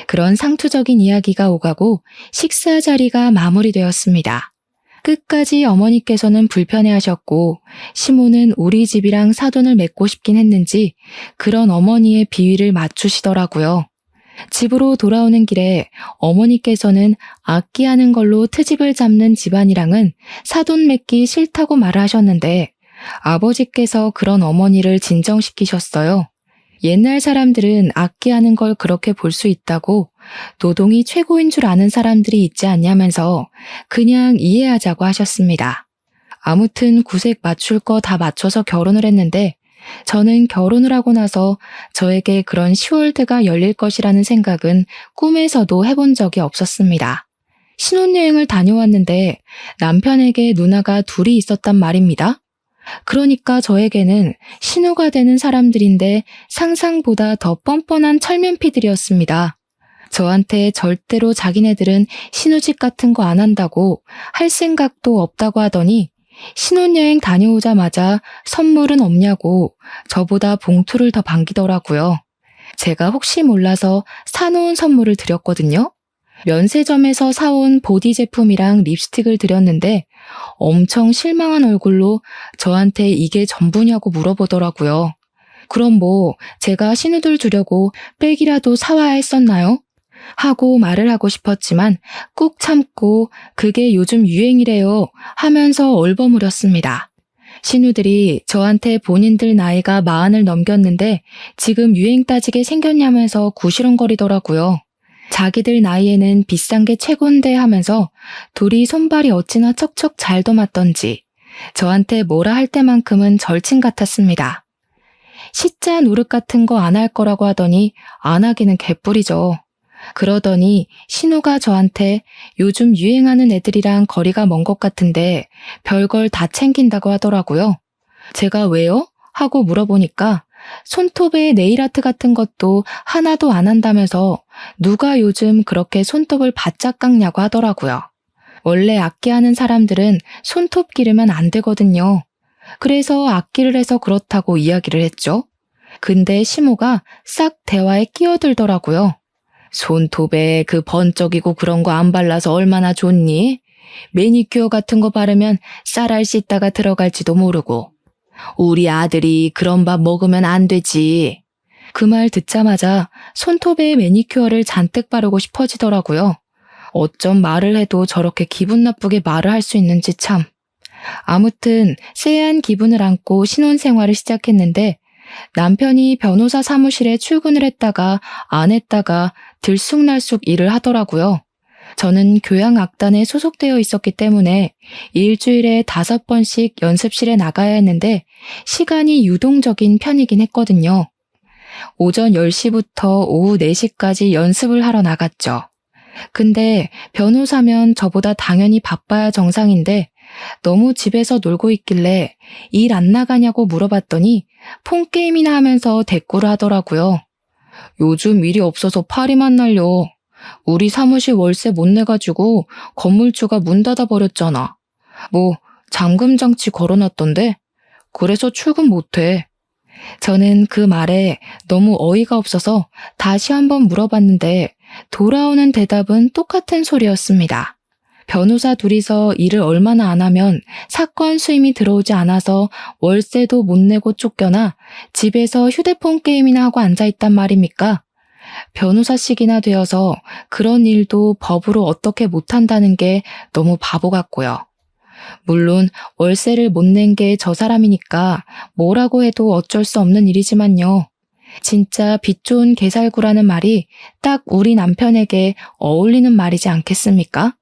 그런 상투적인 이야기가 오가고 식사 자리가 마무리되었습니다. 끝까지 어머니께서는 불편해하셨고 시모는 우리 집이랑 사돈을 맺고 싶긴 했는지 그런 어머니의 비위를 맞추시더라고요. 집으로 돌아오는 길에 어머니께서는 악기하는 걸로 트집을 잡는 집안이랑은 사돈 맺기 싫다고 말을 하셨는데 아버지께서 그런 어머니를 진정시키셨어요. 옛날 사람들은 악기하는 걸 그렇게 볼 수 있다고 노동이 최고인 줄 아는 사람들이 있지 않냐면서 그냥 이해하자고 하셨습니다. 아무튼 구색 맞출 거 다 맞춰서 결혼을 했는데 저는 결혼을 하고 나서 저에게 그런 시월드가 열릴 것이라는 생각은 꿈에서도 해본 적이 없었습니다. 신혼여행을 다녀왔는데 남편에게 누나가 둘이 있었단 말입니다. 그러니까 저에게는 신우가 되는 사람들인데 상상보다 더 뻔뻔한 철면피들이었습니다. 저한테 절대로 자기네들은 신우집 같은 거 안 한다고 할 생각도 없다고 하더니 신혼여행 다녀오자마자 선물은 없냐고 저보다 봉투를 더 반기더라고요. 제가 혹시 몰라서 사놓은 선물을 드렸거든요. 면세점에서 사온 보디 제품이랑 립스틱을 드렸는데 엄청 실망한 얼굴로 저한테 이게 전부냐고 물어보더라고요. 그럼 뭐 제가 신우들 주려고 백이라도 사와야 했었나요? 하고 말을 하고 싶었지만 꾹 참고 그게 요즘 유행이래요 하면서 얼버무렸습니다. 신우들이 저한테 본인들 나이가 40을 넘겼는데 지금 유행 따지게 생겼냐면서 구시렁거리더라고요. 자기들 나이에는 비싼 게 최고인데 하면서 둘이 손발이 어찌나 척척 잘 도맞던지 저한테 뭐라 할 때만큼은 절친 같았습니다. 시자 노릇 같은 거 안 할 거라고 하더니 안 하기는 개뿔이죠. 그러더니 신우가 저한테 요즘 유행하는 애들이랑 거리가 먼 것 같은데 별걸 다 챙긴다고 하더라고요. 제가 왜요? 하고 물어보니까 손톱에 네일아트 같은 것도 하나도 안 한다면서 누가 요즘 그렇게 손톱을 바짝 깎냐고 하더라고요. 원래 악기하는 사람들은 손톱 기르면 안 되거든요. 그래서 악기를 해서 그렇다고 이야기를 했죠. 근데 시모가 싹 대화에 끼어들더라고요. 손톱에 그 번쩍이고 그런 거 안 발라서 얼마나 좋니? 매니큐어 같은 거 바르면 쌀알 씻다가 들어갈지도 모르고. 우리 아들이 그런 밥 먹으면 안 되지. 그 말 듣자마자 손톱에 매니큐어를 잔뜩 바르고 싶어지더라고요. 어쩜 말을 해도 저렇게 기분 나쁘게 말을 할 수 있는지 참. 아무튼 쎄한 기분을 안고 신혼생활을 시작했는데 남편이 변호사 사무실에 출근을 했다가 안 했다가 들쑥날쑥 일을 하더라고요. 저는 교양악단에 소속되어 있었기 때문에 일주일에 5번씩 연습실에 나가야 했는데 시간이 유동적인 편이긴 했거든요. 오전 10시부터 오후 4시까지 연습을 하러 나갔죠. 근데 변호사면 저보다 당연히 바빠야 정상인데 너무 집에서 놀고 있길래 일 안 나가냐고 물어봤더니 폰게임이나 하면서 대꾸를 하더라고요. 요즘 일이 없어서 파리만 날려. 우리 사무실 월세 못 내가지고 건물주가 문 닫아버렸잖아. 뭐 잠금 장치 걸어놨던데? 그래서 출근 못해. 저는 그 말에 너무 어이가 없어서 다시 한번 물어봤는데 돌아오는 대답은 똑같은 소리였습니다. 변호사 둘이서 일을 얼마나 안 하면 사건 수임이 들어오지 않아서 월세도 못 내고 쫓겨나 집에서 휴대폰 게임이나 하고 앉아있단 말입니까? 변호사식이나 되어서 그런 일도 법으로 어떻게 못한다는 게 너무 바보 같고요. 물론 월세를 못 낸 게 저 사람이니까 뭐라고 해도 어쩔 수 없는 일이지만요. 진짜 빚 좋은 개살구라는 말이 딱 우리 남편에게 어울리는 말이지 않겠습니까?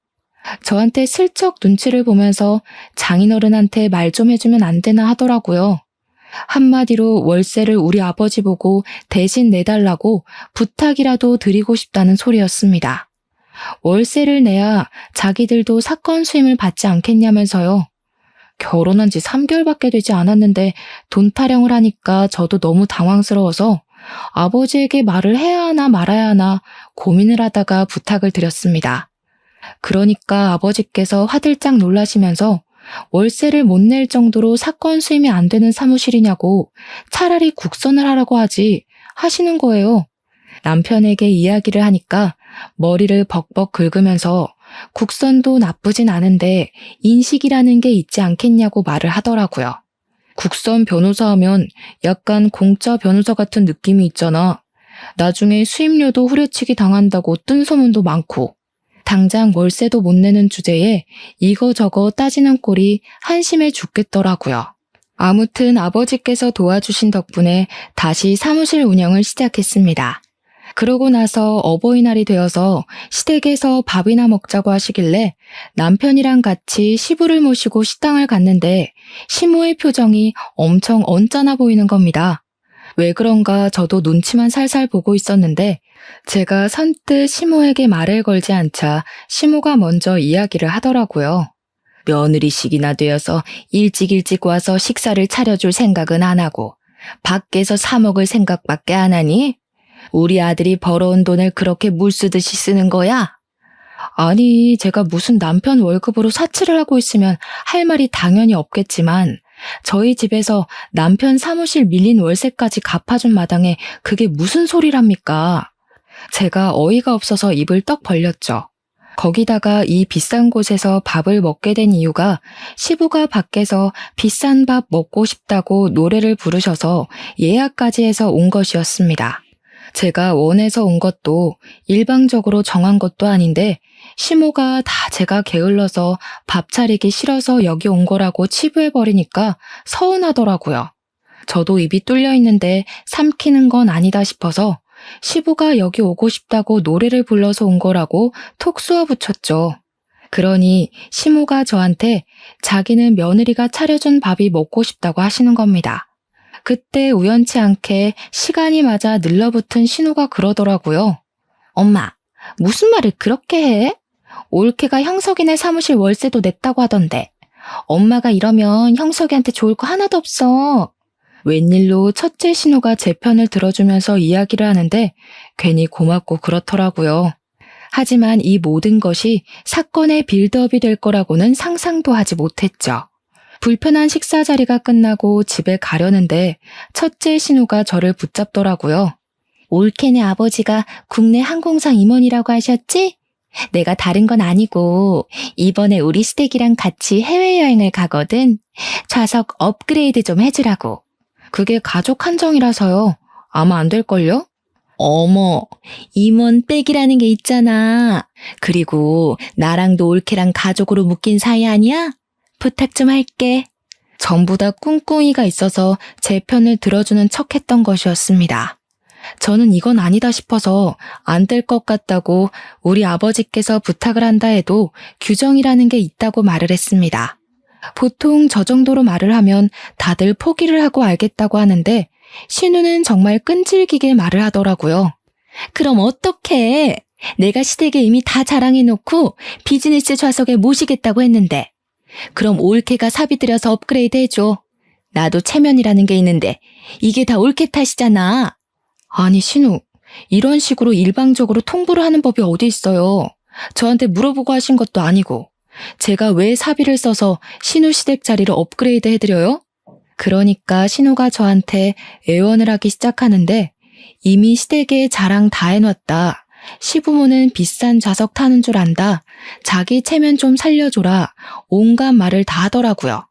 저한테 슬쩍 눈치를 보면서 장인어른한테 말 좀 해주면 안 되나 하더라고요. 한마디로 월세를 우리 아버지 보고 대신 내달라고 부탁이라도 드리고 싶다는 소리였습니다. 월세를 내야 자기들도 사건 수임을 받지 않겠냐면서요. 결혼한 지 3개월밖에 되지 않았는데 돈 타령을 하니까 저도 너무 당황스러워서 아버지에게 말을 해야 하나 말아야 하나 고민을 하다가 부탁을 드렸습니다. 그러니까 아버지께서 화들짝 놀라시면서 월세를 못 낼 정도로 사건 수임이 안 되는 사무실이냐고 차라리 국선을 하라고 하지 하시는 거예요. 남편에게 이야기를 하니까 머리를 벅벅 긁으면서 국선도 나쁘진 않은데 인식이라는 게 있지 않겠냐고 말을 하더라고요. 국선 변호사 하면 약간 공짜 변호사 같은 느낌이 있잖아. 나중에 수임료도 후려치기 당한다고 뜬 소문도 많고. 당장 월세도 못 내는 주제에 이거저거 따지는 꼴이 한심해 죽겠더라고요. 아무튼 아버지께서 도와주신 덕분에 다시 사무실 운영을 시작했습니다. 그러고 나서 어버이날이 되어서 시댁에서 밥이나 먹자고 하시길래 남편이랑 같이 시부를 모시고 식당을 갔는데 시모의 표정이 엄청 언짢아 보이는 겁니다. 왜 그런가 저도 눈치만 살살 보고 있었는데 제가 선뜻 시모에게 말을 걸지 않자 시모가 먼저 이야기를 하더라고요. 며느리식이나 되어서 일찍 와서 식사를 차려줄 생각은 안 하고 밖에서 사 먹을 생각밖에 안 하니? 우리 아들이 벌어온 돈을 그렇게 물쓰듯이 쓰는 거야? 아니, 제가 무슨 남편 월급으로 사치를 하고 있으면 할 말이 당연히 없겠지만 저희 집에서 남편 사무실 밀린 월세까지 갚아준 마당에 그게 무슨 소리랍니까? 제가 어이가 없어서 입을 떡 벌렸죠. 거기다가 이 비싼 곳에서 밥을 먹게 된 이유가 시부가 밖에서 비싼 밥 먹고 싶다고 노래를 부르셔서 예약까지 해서 온 것이었습니다. 제가 원해서 온 것도 일방적으로 정한 것도 아닌데 시모가 다 제가 게을러서 밥 차리기 싫어서 여기 온 거라고 치부해버리니까 서운하더라고요. 저도 입이 뚫려 있는데 삼키는 건 아니다 싶어서 시부가 여기 오고 싶다고 노래를 불러서 온 거라고 톡 쏘아붙였죠. 그러니 시모가 저한테 자기는 며느리가 차려준 밥이 먹고 싶다고 하시는 겁니다. 그때 우연치 않게 시간이 맞아 늘러붙은 신우가 그러더라고요. 엄마, 무슨 말을 그렇게 해? 올케가 형석이네 사무실 월세도 냈다고 하던데. 엄마가 이러면 형석이한테 좋을 거 하나도 없어. 웬일로 첫째 신우가 제 편을 들어주면서 이야기를 하는데 괜히 고맙고 그렇더라고요. 하지만 이 모든 것이 사건의 빌드업이 될 거라고는 상상도 하지 못했죠. 불편한 식사 자리가 끝나고 집에 가려는데 첫째 신우가 저를 붙잡더라고요. 올케네 아버지가 국내 항공상 임원이라고 하셨지? 내가 다른 건 아니고 이번에 우리 시댁이랑 같이 해외여행을 가거든. 좌석 업그레이드 좀 해주라고. 그게 가족 한정이라서요. 아마 안 될걸요? 어머, 임원 백이라는 게 있잖아. 그리고 나랑도 올케랑 가족으로 묶인 사이 아니야? 부탁 좀 할게. 전부 다 꿍꿍이가 있어서 제 편을 들어주는 척했던 것이었습니다. 저는 이건 아니다 싶어서 안 될 것 같다고 우리 아버지께서 부탁을 한다 해도 규정이라는 게 있다고 말을 했습니다. 보통 저 정도로 말을 하면 다들 포기를 하고 알겠다고 하는데 신우는 정말 끈질기게 말을 하더라고요. 그럼 어떡해? 내가 시댁에 이미 다 자랑해놓고 비즈니스 좌석에 모시겠다고 했는데. 그럼 올케가 사비 들여서 업그레이드 해줘. 나도 체면이라는 게 있는데 이게 다 올케 탓이잖아. 아니 신우, 이런 식으로 일방적으로 통보를 하는 법이 어디 있어요. 저한테 물어보고 하신 것도 아니고. 제가 왜 사비를 써서 신우 시댁 자리를 업그레이드 해드려요? 그러니까 신우가 저한테 애원을 하기 시작하는데 이미 시댁에 자랑 다 해놨다. 시부모는 비싼 좌석 타는 줄 안다. 자기 체면 좀 살려줘라. 온갖 말을 다 하더라고요.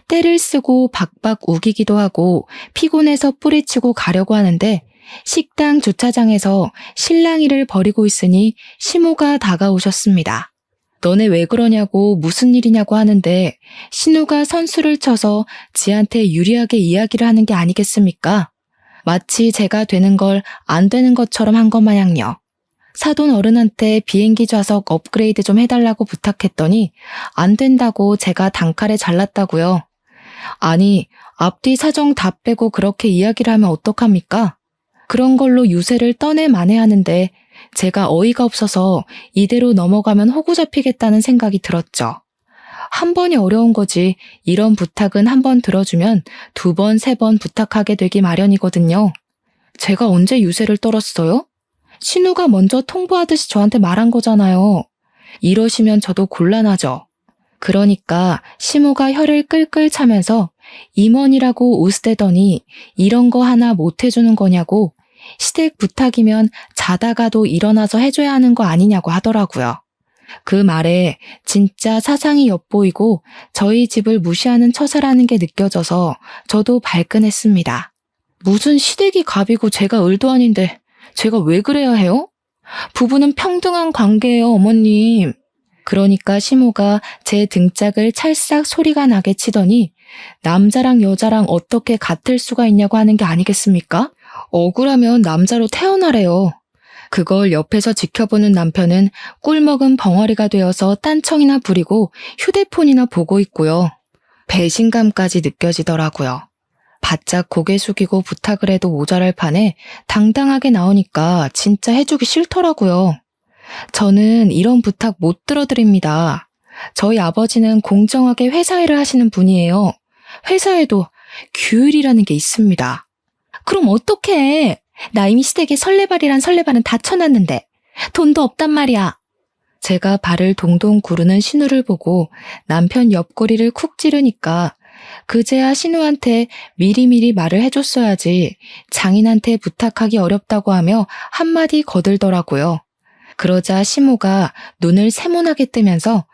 때를 쓰고 박박 우기기도 하고 피곤해서 뿌리치고 가려고 하는데 식당 주차장에서 실랑이를 벌이고 있으니 시모가 다가오셨습니다. 너네 왜 그러냐고 무슨 일이냐고 하는데 신우가 선수를 쳐서 지한테 유리하게 이야기를 하는 게 아니겠습니까? 마치 제가 되는 걸 안 되는 것처럼 한 것 마냥요. 사돈 어른한테 비행기 좌석 업그레이드 좀 해달라고 부탁했더니 안 된다고 제가 단칼에 잘랐다고요. 아니, 앞뒤 사정 다 빼고 그렇게 이야기를 하면 어떡합니까? 그런 걸로 유세를 떠내 만회하는데 제가 어이가 없어서 이대로 넘어가면 호구 잡히겠다는 생각이 들었죠. 한 번이 어려운 거지 이런 부탁은 한 번 들어주면 두 번, 세 번 부탁하게 되기 마련이거든요. 제가 언제 유세를 떨었어요? 신우가 먼저 통보하듯이 저한테 말한 거잖아요. 이러시면 저도 곤란하죠. 그러니까 시모가 혀를 끌끌 차면서 임원이라고 우스대더니 이런 거 하나 못 해주는 거냐고 시댁 부탁이면 자다가도 일어나서 해줘야 하는 거 아니냐고 하더라고요. 그 말에 진짜 사상이 엿보이고 저희 집을 무시하는 처사라는 게 느껴져서 저도 발끈했습니다. 무슨 시댁이 갑이고 제가 을도 아닌데 제가 왜 그래야 해요? 부부는 평등한 관계예요, 어머님. 그러니까 시모가 제 등짝을 찰싹 소리가 나게 치더니 남자랑 여자랑 어떻게 같을 수가 있냐고 하는 게 아니겠습니까? 억울하면 남자로 태어나래요. 그걸 옆에서 지켜보는 남편은 꿀먹은 벙어리가 되어서 딴청이나 부리고 휴대폰이나 보고 있고요. 배신감까지 느껴지더라고요. 바짝 고개 숙이고 부탁을 해도 모자랄 판에 당당하게 나오니까 진짜 해주기 싫더라고요. 저는 이런 부탁 못 들어드립니다. 저희 아버지는 공정하게 회사일을 하시는 분이에요. 회사에도 규율이라는 게 있습니다. 그럼 어떡해? 나 이미 시댁에 설레발이란 설레발은 다 쳐놨는데 돈도 없단 말이야. 제가 발을 동동 구르는 신우를 보고 남편 옆구리를 쿡 찌르니까 그제야 신우한테 미리미리 말을 해줬어야지 장인한테 부탁하기 어렵다고 하며 한마디 거들더라고요. 그러자 시모가 눈을 세모나게 뜨면서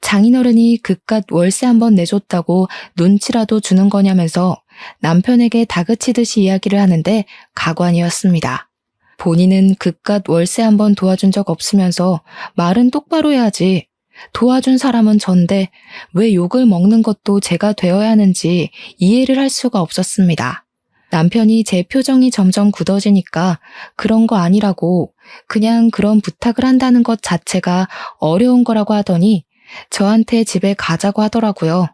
장인어른이 그깟 월세 한번 내줬다고 눈치라도 주는 거냐면서 남편에게 다그치듯이 이야기를 하는데 가관이었습니다. 본인은 그깟 월세 한번 도와준 적 없으면서 말은 똑바로 해야지. 도와준 사람은 전데 왜 욕을 먹는 것도 제가 되어야 하는지 이해를 할 수가 없었습니다. 남편이 제 표정이 점점 굳어지니까 그런 거 아니라고 그냥 그런 부탁을 한다는 것 자체가 어려운 거라고 하더니 저한테 집에 가자고 하더라고요.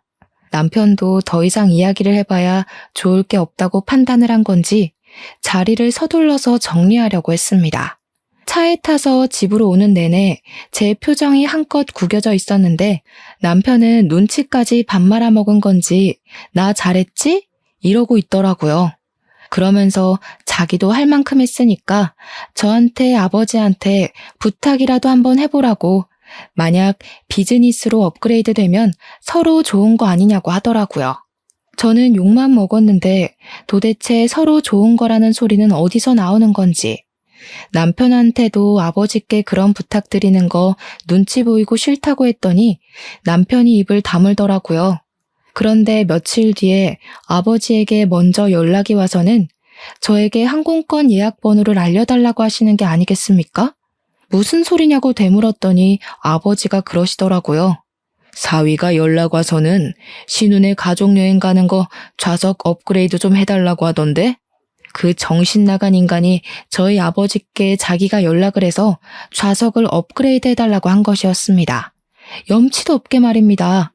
남편도 더 이상 이야기를 해봐야 좋을 게 없다고 판단을 한 건지 자리를 서둘러서 정리하려고 했습니다. 차에 타서 집으로 오는 내내 제 표정이 한껏 구겨져 있었는데 남편은 눈치까지 밥 말아먹은 건지 나 잘했지? 이러고 있더라고요. 그러면서 자기도 할 만큼 했으니까 저한테 아버지한테 부탁이라도 한번 해보라고 만약 비즈니스로 업그레이드 되면 서로 좋은 거 아니냐고 하더라고요. 저는 욕만 먹었는데 도대체 서로 좋은 거라는 소리는 어디서 나오는 건지 남편한테도 아버지께 그런 부탁드리는 거 눈치 보이고 싫다고 했더니 남편이 입을 다물더라고요. 그런데 며칠 뒤에 아버지에게 먼저 연락이 와서는 저에게 항공권 예약 번호를 알려달라고 하시는 게 아니겠습니까? 무슨 소리냐고 되물었더니 아버지가 그러시더라고요. 사위가 연락 와서는 신혼에 가족여행 가는 거 좌석 업그레이드 좀 해달라고 하던데? 그 정신 나간 인간이 저희 아버지께 자기가 연락을 해서 좌석을 업그레이드 해달라고 한 것이었습니다. 염치도 없게 말입니다.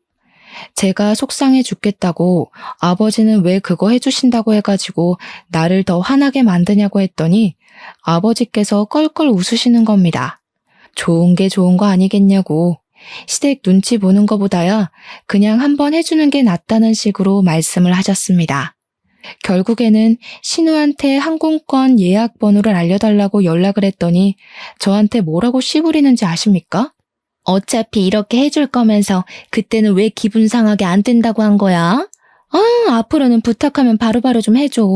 제가 속상해 죽겠다고 아버지는 왜 그거 해주신다고 해가지고 나를 더 화나게 만드냐고 했더니 아버지께서 껄껄 웃으시는 겁니다. 좋은 게 좋은 거 아니겠냐고. 시댁 눈치 보는 거보다야 그냥 한번 해주는 게 낫다는 식으로 말씀을 하셨습니다. 결국에는 신우한테 항공권 예약 번호를 알려달라고 연락을 했더니 저한테 뭐라고 씨부리는지 아십니까? 어차피 이렇게 해줄 거면서 그때는 왜 기분 상하게 안 뜬다고 한 거야? 앞으로는 부탁하면 바로바로 좀 해줘.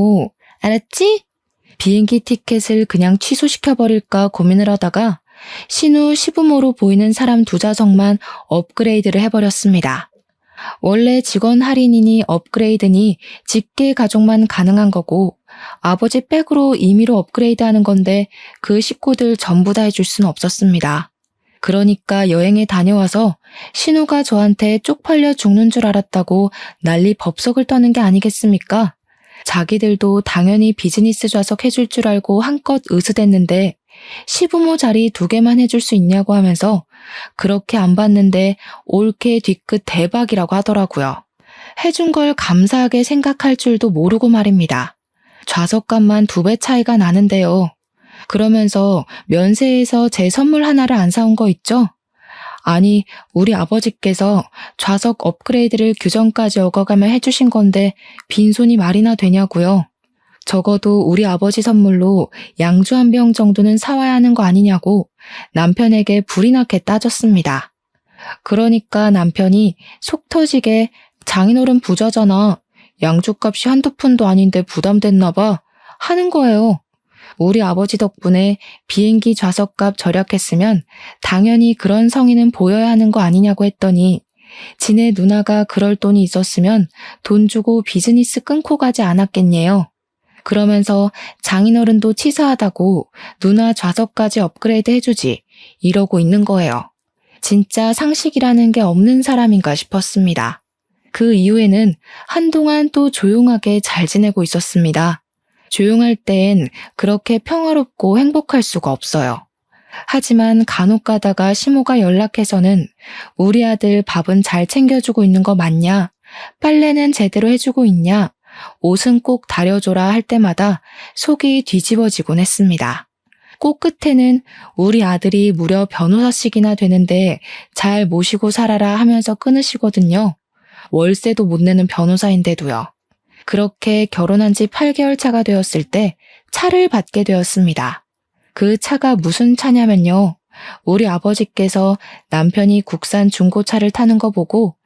알았지? 비행기 티켓을 그냥 취소시켜버릴까 고민을 하다가 신우 시부모로 보이는 사람 2좌석만 업그레이드를 해버렸습니다. 원래 직원 할인이니 업그레이드니 직계 가족만 가능한 거고 아버지 백으로 임의로 업그레이드하는 건데 그 식구들 전부 다 해줄 수는 없었습니다. 그러니까 여행에 다녀와서 신우가 저한테 쪽팔려 죽는 줄 알았다고 난리 법석을 떠는 게 아니겠습니까? 자기들도 당연히 비즈니스 좌석 해줄 줄 알고 한껏 으스댔는데 시부모 자리 2개만 해줄 수 있냐고 하면서 그렇게 안 받는데 올케 뒤끝 대박이라고 하더라고요. 해준 걸 감사하게 생각할 줄도 모르고 말입니다. 좌석값만 2배 차이가 나는데요. 그러면서 면세에서 제 선물 하나를 안 사온 거 있죠? 아니, 우리 아버지께서 좌석 업그레이드를 규정까지 어겨가며 해주신 건데 빈손이 말이나 되냐고요. 적어도 우리 아버지 선물로 양주 한 병 정도는 사와야 하는 거 아니냐고 남편에게 불이 나게 따졌습니다. 그러니까 남편이 속 터지게 장인어른 부자잖아. 양주값이 한두 푼도 아닌데 부담됐나 봐 하는 거예요. 우리 아버지 덕분에 비행기 좌석값 절약했으면 당연히 그런 성의는 보여야 하는 거 아니냐고 했더니 지네 누나가 그럴 돈이 있었으면 돈 주고 비즈니스 끊고 가지 않았겠네요. 그러면서 장인어른도 치사하다고 누나 좌석까지 업그레이드 해주지 이러고 있는 거예요. 진짜 상식이라는 게 없는 사람인가 싶었습니다. 그 이후에는 한동안 또 조용하게 잘 지내고 있었습니다. 조용할 땐 그렇게 평화롭고 행복할 수가 없어요. 하지만 간혹 가다가 시모가 연락해서는 우리 아들 밥은 잘 챙겨주고 있는 거 맞냐? 빨래는 제대로 해주고 있냐? 옷은 꼭 다려줘라 할 때마다 속이 뒤집어지곤 했습니다. 꼭 끝에는 우리 아들이 무려 변호사씩이나 되는데 잘 모시고 살아라 하면서 끊으시거든요. 월세도 못 내는 변호사인데도요. 그렇게 결혼한 지 8개월 차가 되었을 때 차를 받게 되었습니다. 그 차가 무슨 차냐면요. 우리 아버지께서 남편이 국산 중고차를 타는 거 보고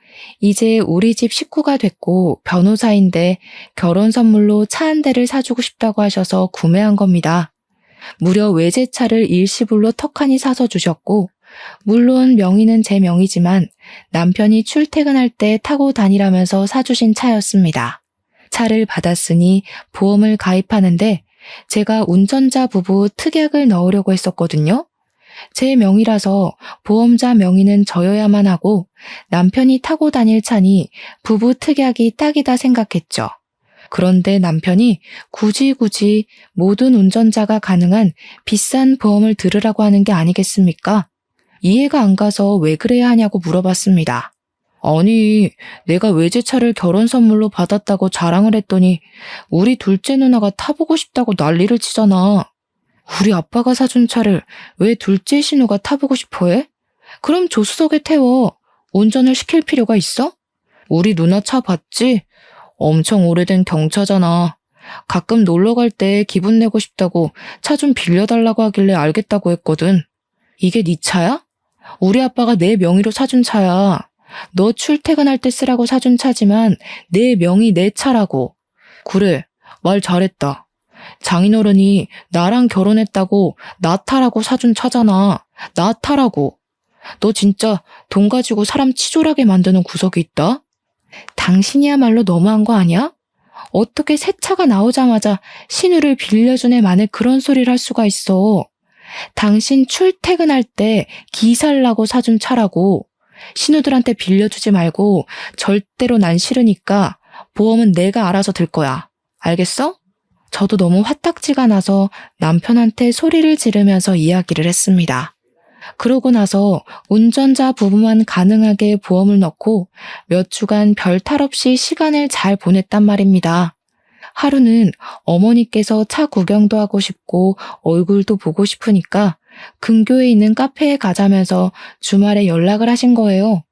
이제 우리 집 식구가 됐고 변호사인데 결혼 선물로 차 한 대를 사주고 싶다고 하셔서 구매한 겁니다. 무려 외제차를 일시불로 턱하니 사서 주셨고 물론 명의는 제 명의지만 남편이 출퇴근할 때 타고 다니라면서 사주신 차였습니다. 차를 받았으니 보험을 가입하는데 제가 운전자 부부 특약을 넣으려고 했었거든요. 제 명의라서 보험자 명의는 저여야만 하고 남편이 타고 다닐 차니 부부 특약이 딱이다 생각했죠. 그런데 남편이 굳이 모든 운전자가 가능한 비싼 보험을 들으라고 하는 게 아니겠습니까? 이해가 안 가서 왜 그래야 하냐고 물어봤습니다. 아니, 내가 외제차를 결혼 선물로 받았다고 자랑을 했더니 우리 둘째 누나가 타보고 싶다고 난리를 치잖아. 우리 아빠가 사준 차를 왜 둘째 신우가 타보고 싶어 해? 그럼 조수석에 태워. 운전을 시킬 필요가 있어? 우리 누나 차 봤지? 엄청 오래된 경차잖아. 가끔 놀러 갈 때 기분 내고 싶다고 차 좀 빌려달라고 하길래 알겠다고 했거든. 이게 네 차야? 우리 아빠가 내 명의로 사준 차야. 너 출퇴근할 때 쓰라고 사준 차지만 내 명의 내 차라고. 그래, 말 잘했다. 장인어른이 나랑 결혼했다고 나 타라고 사준 차잖아. 나 타라고. 너 진짜 돈 가지고 사람 치졸하게 만드는 구석이 있다? 당신이야말로 너무한 거 아니야? 어떻게 새 차가 나오자마자 신우를 빌려준 애 만에 그런 소리를 할 수가 있어. 당신 출퇴근할 때 기살라고 사준 차라고. 신우들한테 빌려주지 말고 절대로 난 싫으니까 보험은 내가 알아서 들 거야. 알겠어? 저도 너무 화딱지가 나서 남편한테 소리를 지르면서 이야기를 했습니다. 그러고 나서 운전자 부부만 가능하게 보험을 넣고 몇 주간 별 탈 없이 시간을 잘 보냈단 말입니다. 하루는 어머니께서 차 구경도 하고 싶고 얼굴도 보고 싶으니까 근교에 있는 카페에 가자면서 주말에 연락을 하신 거예요.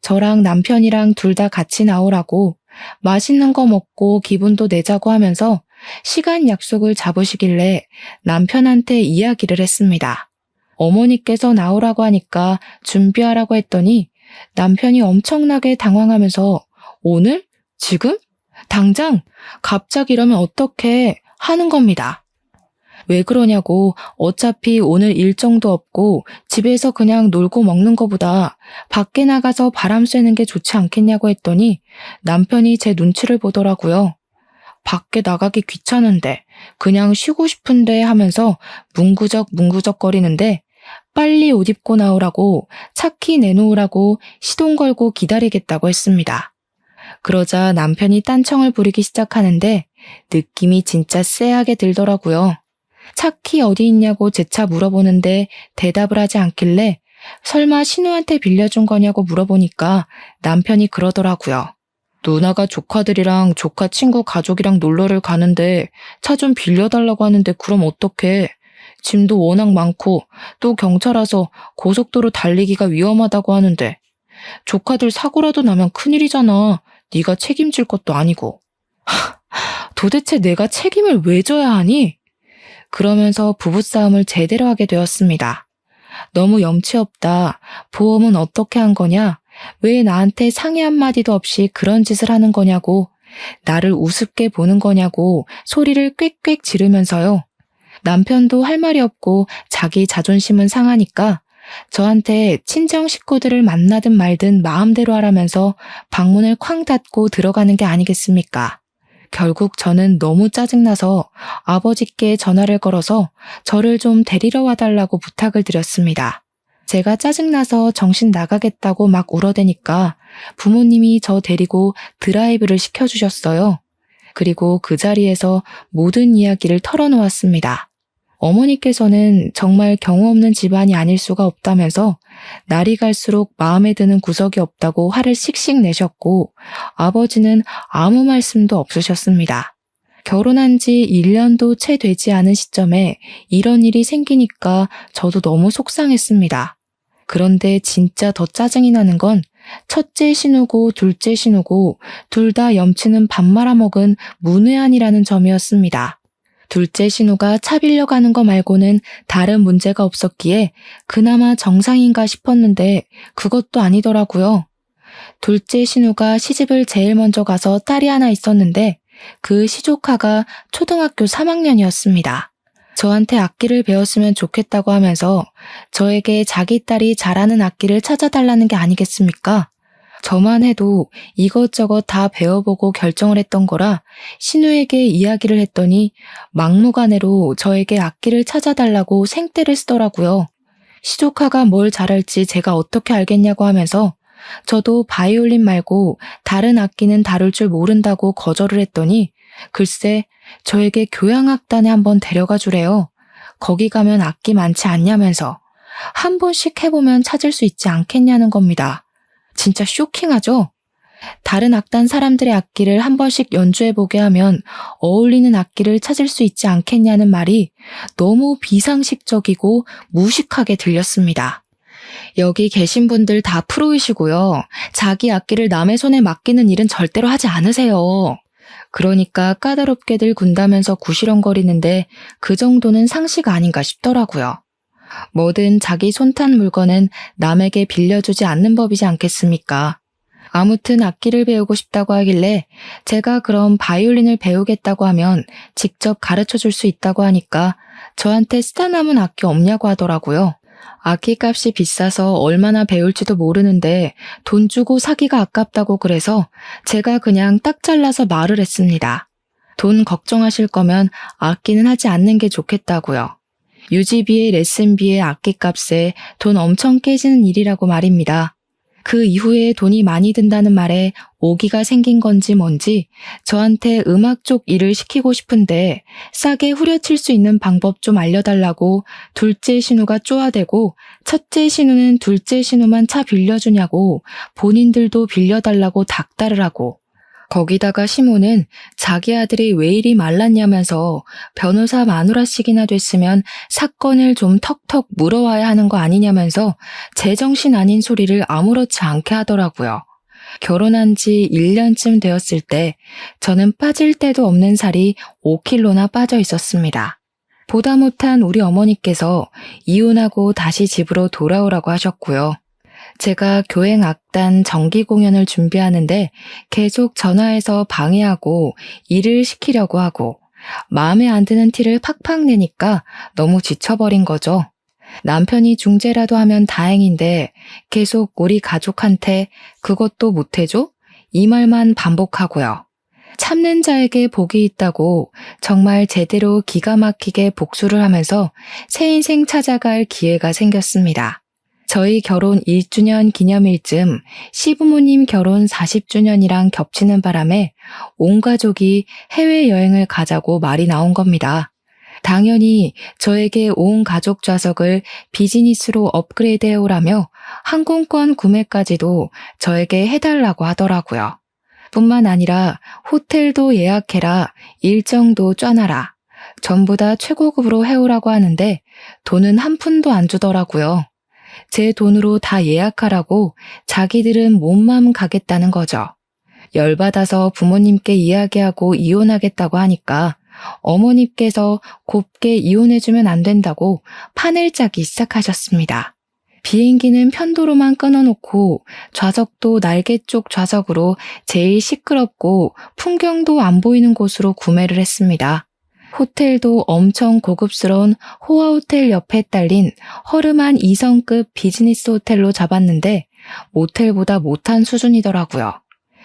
저랑 남편이랑 둘 다 같이 나오라고 맛있는 거 먹고 기분도 내자고 하면서 시간 약속을 잡으시길래 남편한테 이야기를 했습니다. 어머니께서 나오라고 하니까 준비하라고 했더니 남편이 엄청나게 당황하면서 오늘? 지금? 당장? 갑자기 이러면 어떡해? 하는 겁니다. 왜 그러냐고 어차피 오늘 일정도 없고 집에서 그냥 놀고 먹는 거보다 밖에 나가서 바람 쐬는 게 좋지 않겠냐고 했더니 남편이 제 눈치를 보더라고요. 밖에 나가기 귀찮은데 그냥 쉬고 싶은데 하면서 문구적 거리는데 빨리 옷 입고 나오라고 차키 내놓으라고 시동 걸고 기다리겠다고 했습니다. 그러자 남편이 딴청을 부리기 시작하는데 느낌이 진짜 쎄하게 들더라고요. 차키 어디 있냐고 재차 물어보는데 대답을 하지 않길래 설마 신우한테 빌려준 거냐고 물어보니까 남편이 그러더라고요. 누나가 조카들이랑 조카 친구 가족이랑 놀러를 가는데 차 좀 빌려달라고 하는데 그럼 어떡해? 짐도 워낙 많고 또 경차라서 고속도로 달리기가 위험하다고 하는데 조카들 사고라도 나면 큰일이잖아. 네가 책임질 것도 아니고. 도대체 내가 책임을 왜 져야 하니? 그러면서 부부싸움을 제대로 하게 되었습니다. 너무 염치 없다. 보험은 어떻게 한 거냐? 왜 나한테 상의 한마디도 없이 그런 짓을 하는 거냐고. 나를 우습게 보는 거냐고 소리를 꽥꽥 지르면서요. 남편도 할 말이 없고 자기 자존심은 상하니까 저한테 친정 식구들을 만나든 말든 마음대로 하라면서 방문을 쾅 닫고 들어가는 게 아니겠습니까? 결국 저는 너무 짜증나서 아버지께 전화를 걸어서 저를 좀 데리러 와달라고 부탁을 드렸습니다. 제가 짜증나서 정신 나가겠다고 막 울어대니까 부모님이 저 데리고 드라이브를 시켜주셨어요. 그리고 그 자리에서 모든 이야기를 털어놓았습니다. 어머니께서는 정말 경우 없는 집안이 아닐 수가 없다면서 날이 갈수록 마음에 드는 구석이 없다고 화를 씩씩 내셨고 아버지는 아무 말씀도 없으셨습니다. 결혼한 지 1년도 채 되지 않은 시점에 이런 일이 생기니까 저도 너무 속상했습니다. 그런데 진짜 더 짜증이 나는 건 첫째 신우고 둘째 신우고 둘 다 염치는 밥 말아먹은 문외한이라는 점이었습니다. 둘째 신우가 차 빌려가는 거 말고는 다른 문제가 없었기에 그나마 정상인가 싶었는데 그것도 아니더라고요. 둘째 신우가 시집을 제일 먼저 가서 딸이 하나 있었는데 그 시조카가 초등학교 3학년이었습니다. 저한테 악기를 배웠으면 좋겠다고 하면서 저에게 자기 딸이 잘하는 악기를 찾아달라는 게 아니겠습니까? 저만 해도 이것저것 다 배워보고 결정을 했던 거라 신우에게 이야기를 했더니 막무가내로 저에게 악기를 찾아달라고 생떼를 쓰더라고요. 시조카가 뭘 잘할지 제가 어떻게 알겠냐고 하면서 저도 바이올린 말고 다른 악기는 다룰 줄 모른다고 거절을 했더니 글쎄 저에게 교향악단에 한번 데려가 주래요. 거기 가면 악기 많지 않냐면서 한 번씩 해보면 찾을 수 있지 않겠냐는 겁니다. 진짜 쇼킹하죠? 다른 악단 사람들의 악기를 한 번씩 연주해보게 하면 어울리는 악기를 찾을 수 있지 않겠냐는 말이 너무 비상식적이고 무식하게 들렸습니다. 여기 계신 분들 다 프로이시고요. 자기 악기를 남의 손에 맡기는 일은 절대로 하지 않으세요. 그러니까 까다롭게들 군다면서 구시렁거리는데 그 정도는 상식 아닌가 싶더라고요. 뭐든 자기 손탄 물건은 남에게 빌려주지 않는 법이지 않겠습니까? 아무튼 악기를 배우고 싶다고 하길래 제가 그럼 바이올린을 배우겠다고 하면 직접 가르쳐줄 수 있다고 하니까 저한테 쓰다 남은 악기 없냐고 하더라고요. 악기값이 비싸서 얼마나 배울지도 모르는데 돈 주고 사기가 아깝다고 그래서 제가 그냥 딱 잘라서 말을 했습니다. 돈 걱정하실 거면 악기는 하지 않는 게 좋겠다고요. 유지비에 레슨비에 악기값에 돈 엄청 깨지는 일이라고 말입니다. 그 이후에 돈이 많이 든다는 말에 오기가 생긴 건지 뭔지 저한테 음악 쪽 일을 시키고 싶은데 싸게 후려칠 수 있는 방법 좀 알려달라고 둘째 신우가 쪼아대고 첫째 신우는 둘째 신우만 차 빌려주냐고 본인들도 빌려달라고 닥달을 하고 거기다가 시모는 자기 아들이 왜 이리 말랐냐면서 변호사 마누라씩이나 됐으면 사건을 좀 턱턱 물어와야 하는 거 아니냐면서 제정신 아닌 소리를 아무렇지 않게 하더라고요. 결혼한 지 1년쯤 되었을 때 저는 빠질 데도 없는 살이 5kg나 빠져 있었습니다. 보다 못한 우리 어머니께서 이혼하고 다시 집으로 돌아오라고 하셨고요. 제가 교행 악단 정기 공연을 준비하는데 계속 전화해서 방해하고 일을 시키려고 하고 마음에 안 드는 티를 팍팍 내니까 너무 지쳐버린 거죠. 남편이 중재라도 하면 다행인데 계속 우리 가족한테 그것도 못해줘? 이 말만 반복하고요. 참는 자에게 복이 있다고 정말 제대로 기가 막히게 복수를 하면서 새 인생 찾아갈 기회가 생겼습니다. 저희 결혼 1주년 기념일쯤 시부모님 결혼 40주년이랑 겹치는 바람에 온 가족이 해외여행을 가자고 말이 나온 겁니다. 당연히 저에게 온 가족 좌석을 비즈니스로 업그레이드 해오라며 항공권 구매까지도 저에게 해달라고 하더라고요. 뿐만 아니라 호텔도 예약해라, 일정도 쪄놔라. 전부 다 최고급으로 해오라고 하는데 돈은 한 푼도 안 주더라고요. 제 돈으로 다 예약하라고 자기들은 몸만 가겠다는 거죠. 열받아서 부모님께 이야기하고 이혼하겠다고 하니까 어머니께서 곱게 이혼해주면 안 된다고 판을 짜기 시작하셨습니다. 비행기는 편도로만 끊어놓고 좌석도 날개 쪽 좌석으로 제일 시끄럽고 풍경도 안 보이는 곳으로 구매를 했습니다. 호텔도 엄청 고급스러운 호화호텔 옆에 딸린 허름한 2성급 비즈니스 호텔로 잡았는데 모텔보다 못한 수준이더라고요.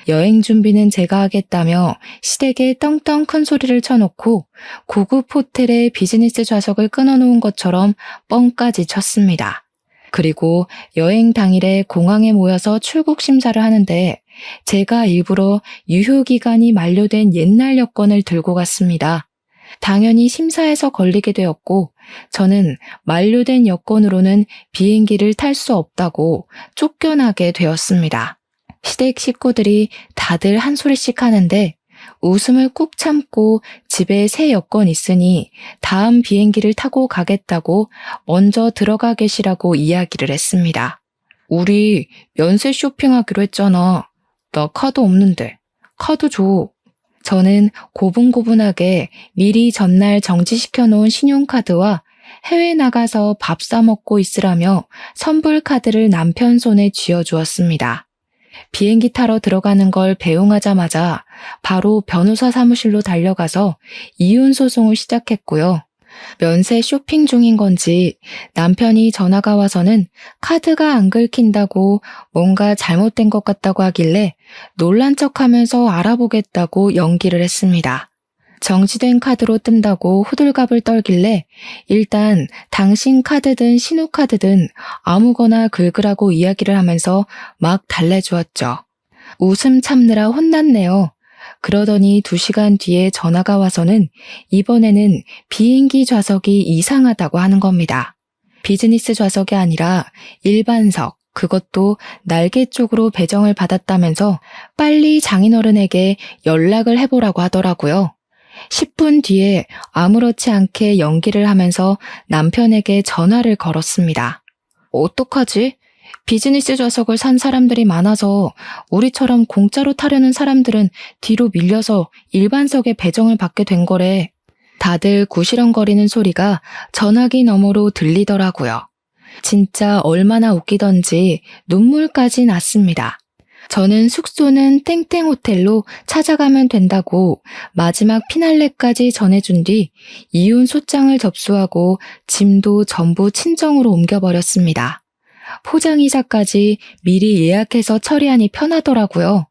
여행 준비는 제가 하겠다며 시댁에 떵떵 큰 소리를 쳐놓고 고급 호텔에 비즈니스 좌석을 끊어놓은 것처럼 뻥까지 쳤습니다. 그리고 여행 당일에 공항에 모여서 출국 심사를 하는데 제가 일부러 유효기간이 만료된 옛날 여권을 들고 갔습니다. 당연히 심사에서 걸리게 되었고 저는 만료된 여권으로는 비행기를 탈 수 없다고 쫓겨나게 되었습니다. 시댁 식구들이 다들 한 소리씩 하는데 웃음을 꾹 참고 집에 새 여권 있으니 다음 비행기를 타고 가겠다고 먼저 들어가 계시라고 이야기를 했습니다. 우리 면세 쇼핑하기로 했잖아. 나 카드 없는데. 카드 줘. 저는 고분고분하게 미리 전날 정지시켜 놓은 신용카드와 해외 나가서 밥 사 먹고 있으라며 선불 카드를 남편 손에 쥐어주었습니다. 비행기 타러 들어가는 걸 배웅하자마자 바로 변호사 사무실로 달려가서 이혼 소송을 시작했고요. 면세 쇼핑 중인 건지 남편이 전화가 와서는 카드가 안 긁힌다고 뭔가 잘못된 것 같다고 하길래 놀란 척하면서 알아보겠다고 연기를 했습니다. 정지된 카드로 뜬다고 호들갑을 떨길래 일단 당신 카드든 신호카드든 아무거나 긁으라고 이야기를 하면서 막 달래주었죠. 웃음 참느라 혼났네요. 그러더니 2시간 뒤에 전화가 와서는 이번에는 비행기 좌석이 이상하다고 하는 겁니다. 비즈니스 좌석이 아니라 일반석, 그것도 날개 쪽으로 배정을 받았다면서 빨리 장인어른에게 연락을 해보라고 하더라고요. 10분 뒤에 아무렇지 않게 연기를 하면서 남편에게 전화를 걸었습니다. 어떡하지? 비즈니스 좌석을 산 사람들이 많아서 우리처럼 공짜로 타려는 사람들은 뒤로 밀려서 일반석에 배정을 받게 된 거래. 다들 구시렁거리는 소리가 전화기 너머로 들리더라고요. 진짜 얼마나 웃기던지 눈물까지 났습니다. 저는 숙소는 땡땡 호텔로 찾아가면 된다고 마지막 피날레까지 전해준 뒤 이혼 소장을 접수하고 짐도 전부 친정으로 옮겨버렸습니다. 포장이사까지 미리 예약해서 처리하니 편하더라고요.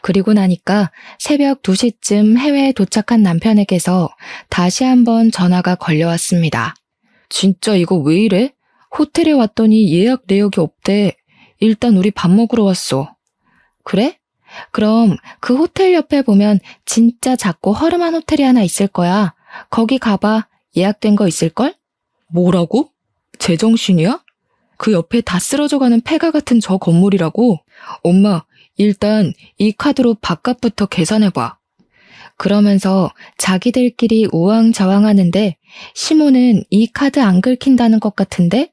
그리고 나니까 새벽 2시쯤 해외에 도착한 남편에게서 다시 한번 전화가 걸려왔습니다. 진짜 이거 왜 이래? 호텔에 왔더니 예약 내역이 없대. 일단 우리 밥 먹으러 왔어. 그래? 그럼 그 호텔 옆에 보면 진짜 작고 허름한 호텔이 하나 있을 거야. 거기 가봐. 예약된 거 있을걸? 뭐라고? 제정신이야? 그 옆에 다 쓰러져가는 폐가 같은 저 건물이라고? 엄마, 일단 이 카드로 밥값부터 계산해봐. 그러면서 자기들끼리 우왕좌왕하는데 시모는 이 카드 안 긁힌다는 것 같은데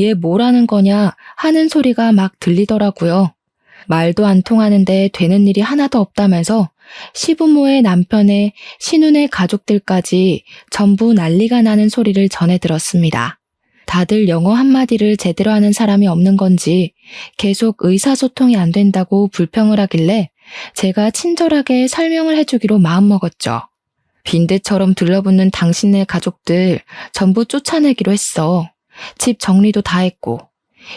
얘 뭐라는 거냐 하는 소리가 막 들리더라고요. 말도 안 통하는데 되는 일이 하나도 없다면서 시부모의 남편의 신혼의 가족들까지 전부 난리가 나는 소리를 전해 들었습니다. 다들 영어 한마디를 제대로 하는 사람이 없는 건지 계속 의사소통이 안 된다고 불평을 하길래 제가 친절하게 설명을 해주기로 마음먹었죠. 빈대처럼 들러붙는 당신네 가족들 전부 쫓아내기로 했어. 집 정리도 다 했고.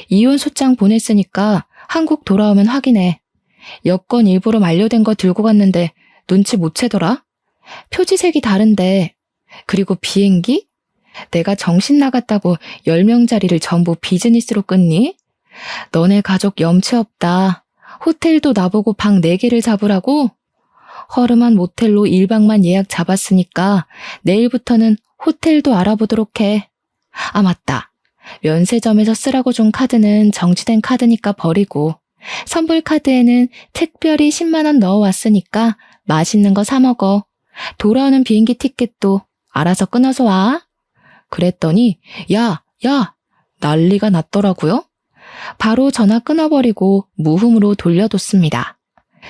이혼 소장 보냈으니까 한국 돌아오면 확인해. 여권 일부러 만료된 거 들고 갔는데 눈치 못 채더라? 표지색이 다른데. 그리고 비행기? 내가 정신 나갔다고 10명짜리를 전부 비즈니스로 끊니? 너네 가족 염치 없다. 호텔도 나보고 방 4개를 잡으라고? 허름한 모텔로 1박만 예약 잡았으니까 내일부터는 호텔도 알아보도록 해. 아, 맞다. 면세점에서 쓰라고 준 카드는 정지된 카드니까 버리고 선불 카드에는 특별히 10만 원 넣어왔으니까 맛있는 거 사 먹어. 돌아오는 비행기 티켓도 알아서 끊어서 와. 그랬더니 야 난리가 났더라고요. 바로 전화 끊어버리고 무음으로 돌려뒀습니다.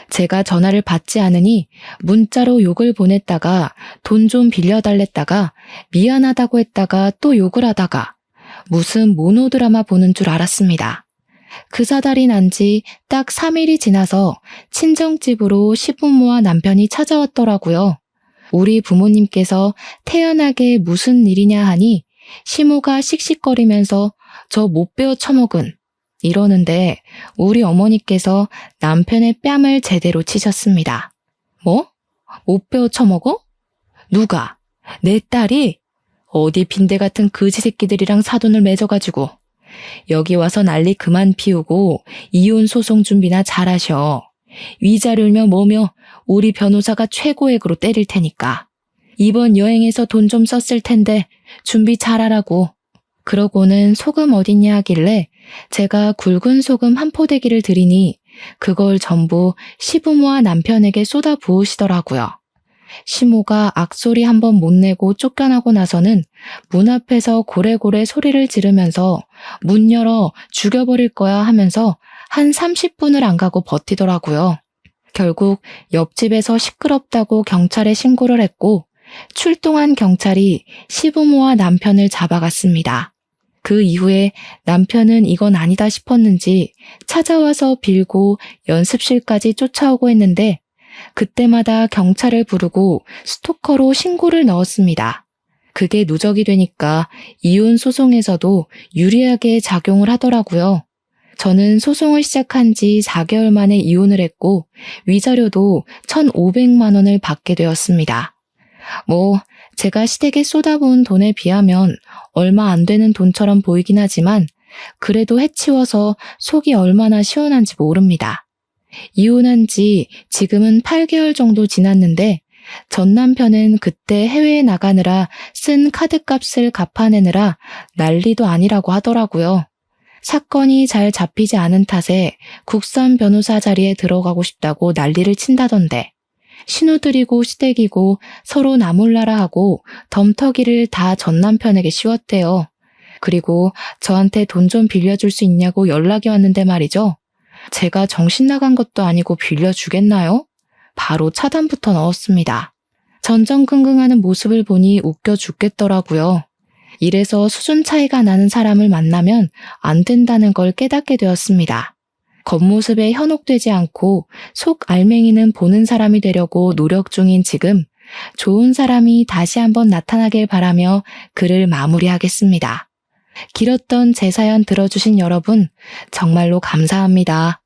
제가 전화를 받지 않으니 문자로 욕을 보냈다가 돈 좀 빌려달랬다가 미안하다고 했다가 또 욕을 하다가 무슨 모노드라마 보는 줄 알았습니다. 그 사달이 난 지 딱 3일이 지나서 친정집으로 시부모와 남편이 찾아왔더라고요. 우리 부모님께서 태연하게 무슨 일이냐 하니 시모가 씩씩거리면서 저 못 배워 처먹은 이러는데 우리 어머니께서 남편의 뺨을 제대로 치셨습니다. 뭐? 못 배워 처먹어? 누가? 내 딸이? 어디 빈대 같은 거지 새끼들이랑 사돈을 맺어가지고 여기 와서 난리 그만 피우고 이혼 소송 준비나 잘하셔. 위자료며 뭐며 우리 변호사가 최고액으로 때릴 테니까. 이번 여행에서 돈 좀 썼을 텐데 준비 잘하라고. 그러고는 소금 어딨냐 하길래 제가 굵은 소금 한 포대기를 드리니 그걸 전부 시부모와 남편에게 쏟아 부으시더라고요. 시모가 악소리 한번 못 내고 쫓겨나고 나서는 문 앞에서 고래고래 소리를 지르면서 문 열어 죽여버릴 거야 하면서 한 30분을 안 가고 버티더라고요. 결국 옆집에서 시끄럽다고 경찰에 신고를 했고 출동한 경찰이 시부모와 남편을 잡아갔습니다. 그 이후에 남편은 이건 아니다 싶었는지 찾아와서 빌고 연습실까지 쫓아오고 했는데 그때마다 경찰을 부르고 스토커로 신고를 넣었습니다. 그게 누적이 되니까 이혼 소송에서도 유리하게 작용을 하더라고요. 저는 소송을 시작한 지 4개월 만에 이혼을 했고 위자료도 1,500만 원을 받게 되었습니다. 제가 시댁에 쏟아부은 돈에 비하면 얼마 안 되는 돈처럼 보이긴 하지만 그래도 해치워서 속이 얼마나 시원한지 모릅니다. 이혼한 지 지금은 8개월 정도 지났는데 전 남편은 그때 해외에 나가느라 쓴 카드값을 갚아내느라 난리도 아니라고 하더라고요. 사건이 잘 잡히지 않은 탓에 국선 변호사 자리에 들어가고 싶다고 난리를 친다던데 신우들이고 시댁이고 서로 나몰라라 하고 덤터기를 다 전 남편에게 씌웠대요. 그리고 저한테 돈 좀 빌려줄 수 있냐고 연락이 왔는데 말이죠. 제가 정신 나간 것도 아니고 빌려주겠나요? 바로 차단부터 넣었습니다. 전전긍긍하는 모습을 보니 웃겨 죽겠더라고요. 이래서 수준 차이가 나는 사람을 만나면 안 된다는 걸 깨닫게 되었습니다. 겉모습에 현혹되지 않고 속 알맹이는 보는 사람이 되려고 노력 중인 지금 좋은 사람이 다시 한번 나타나길 바라며 글을 마무리하겠습니다. 길었던 제 사연 들어주신 여러분 정말로 감사합니다.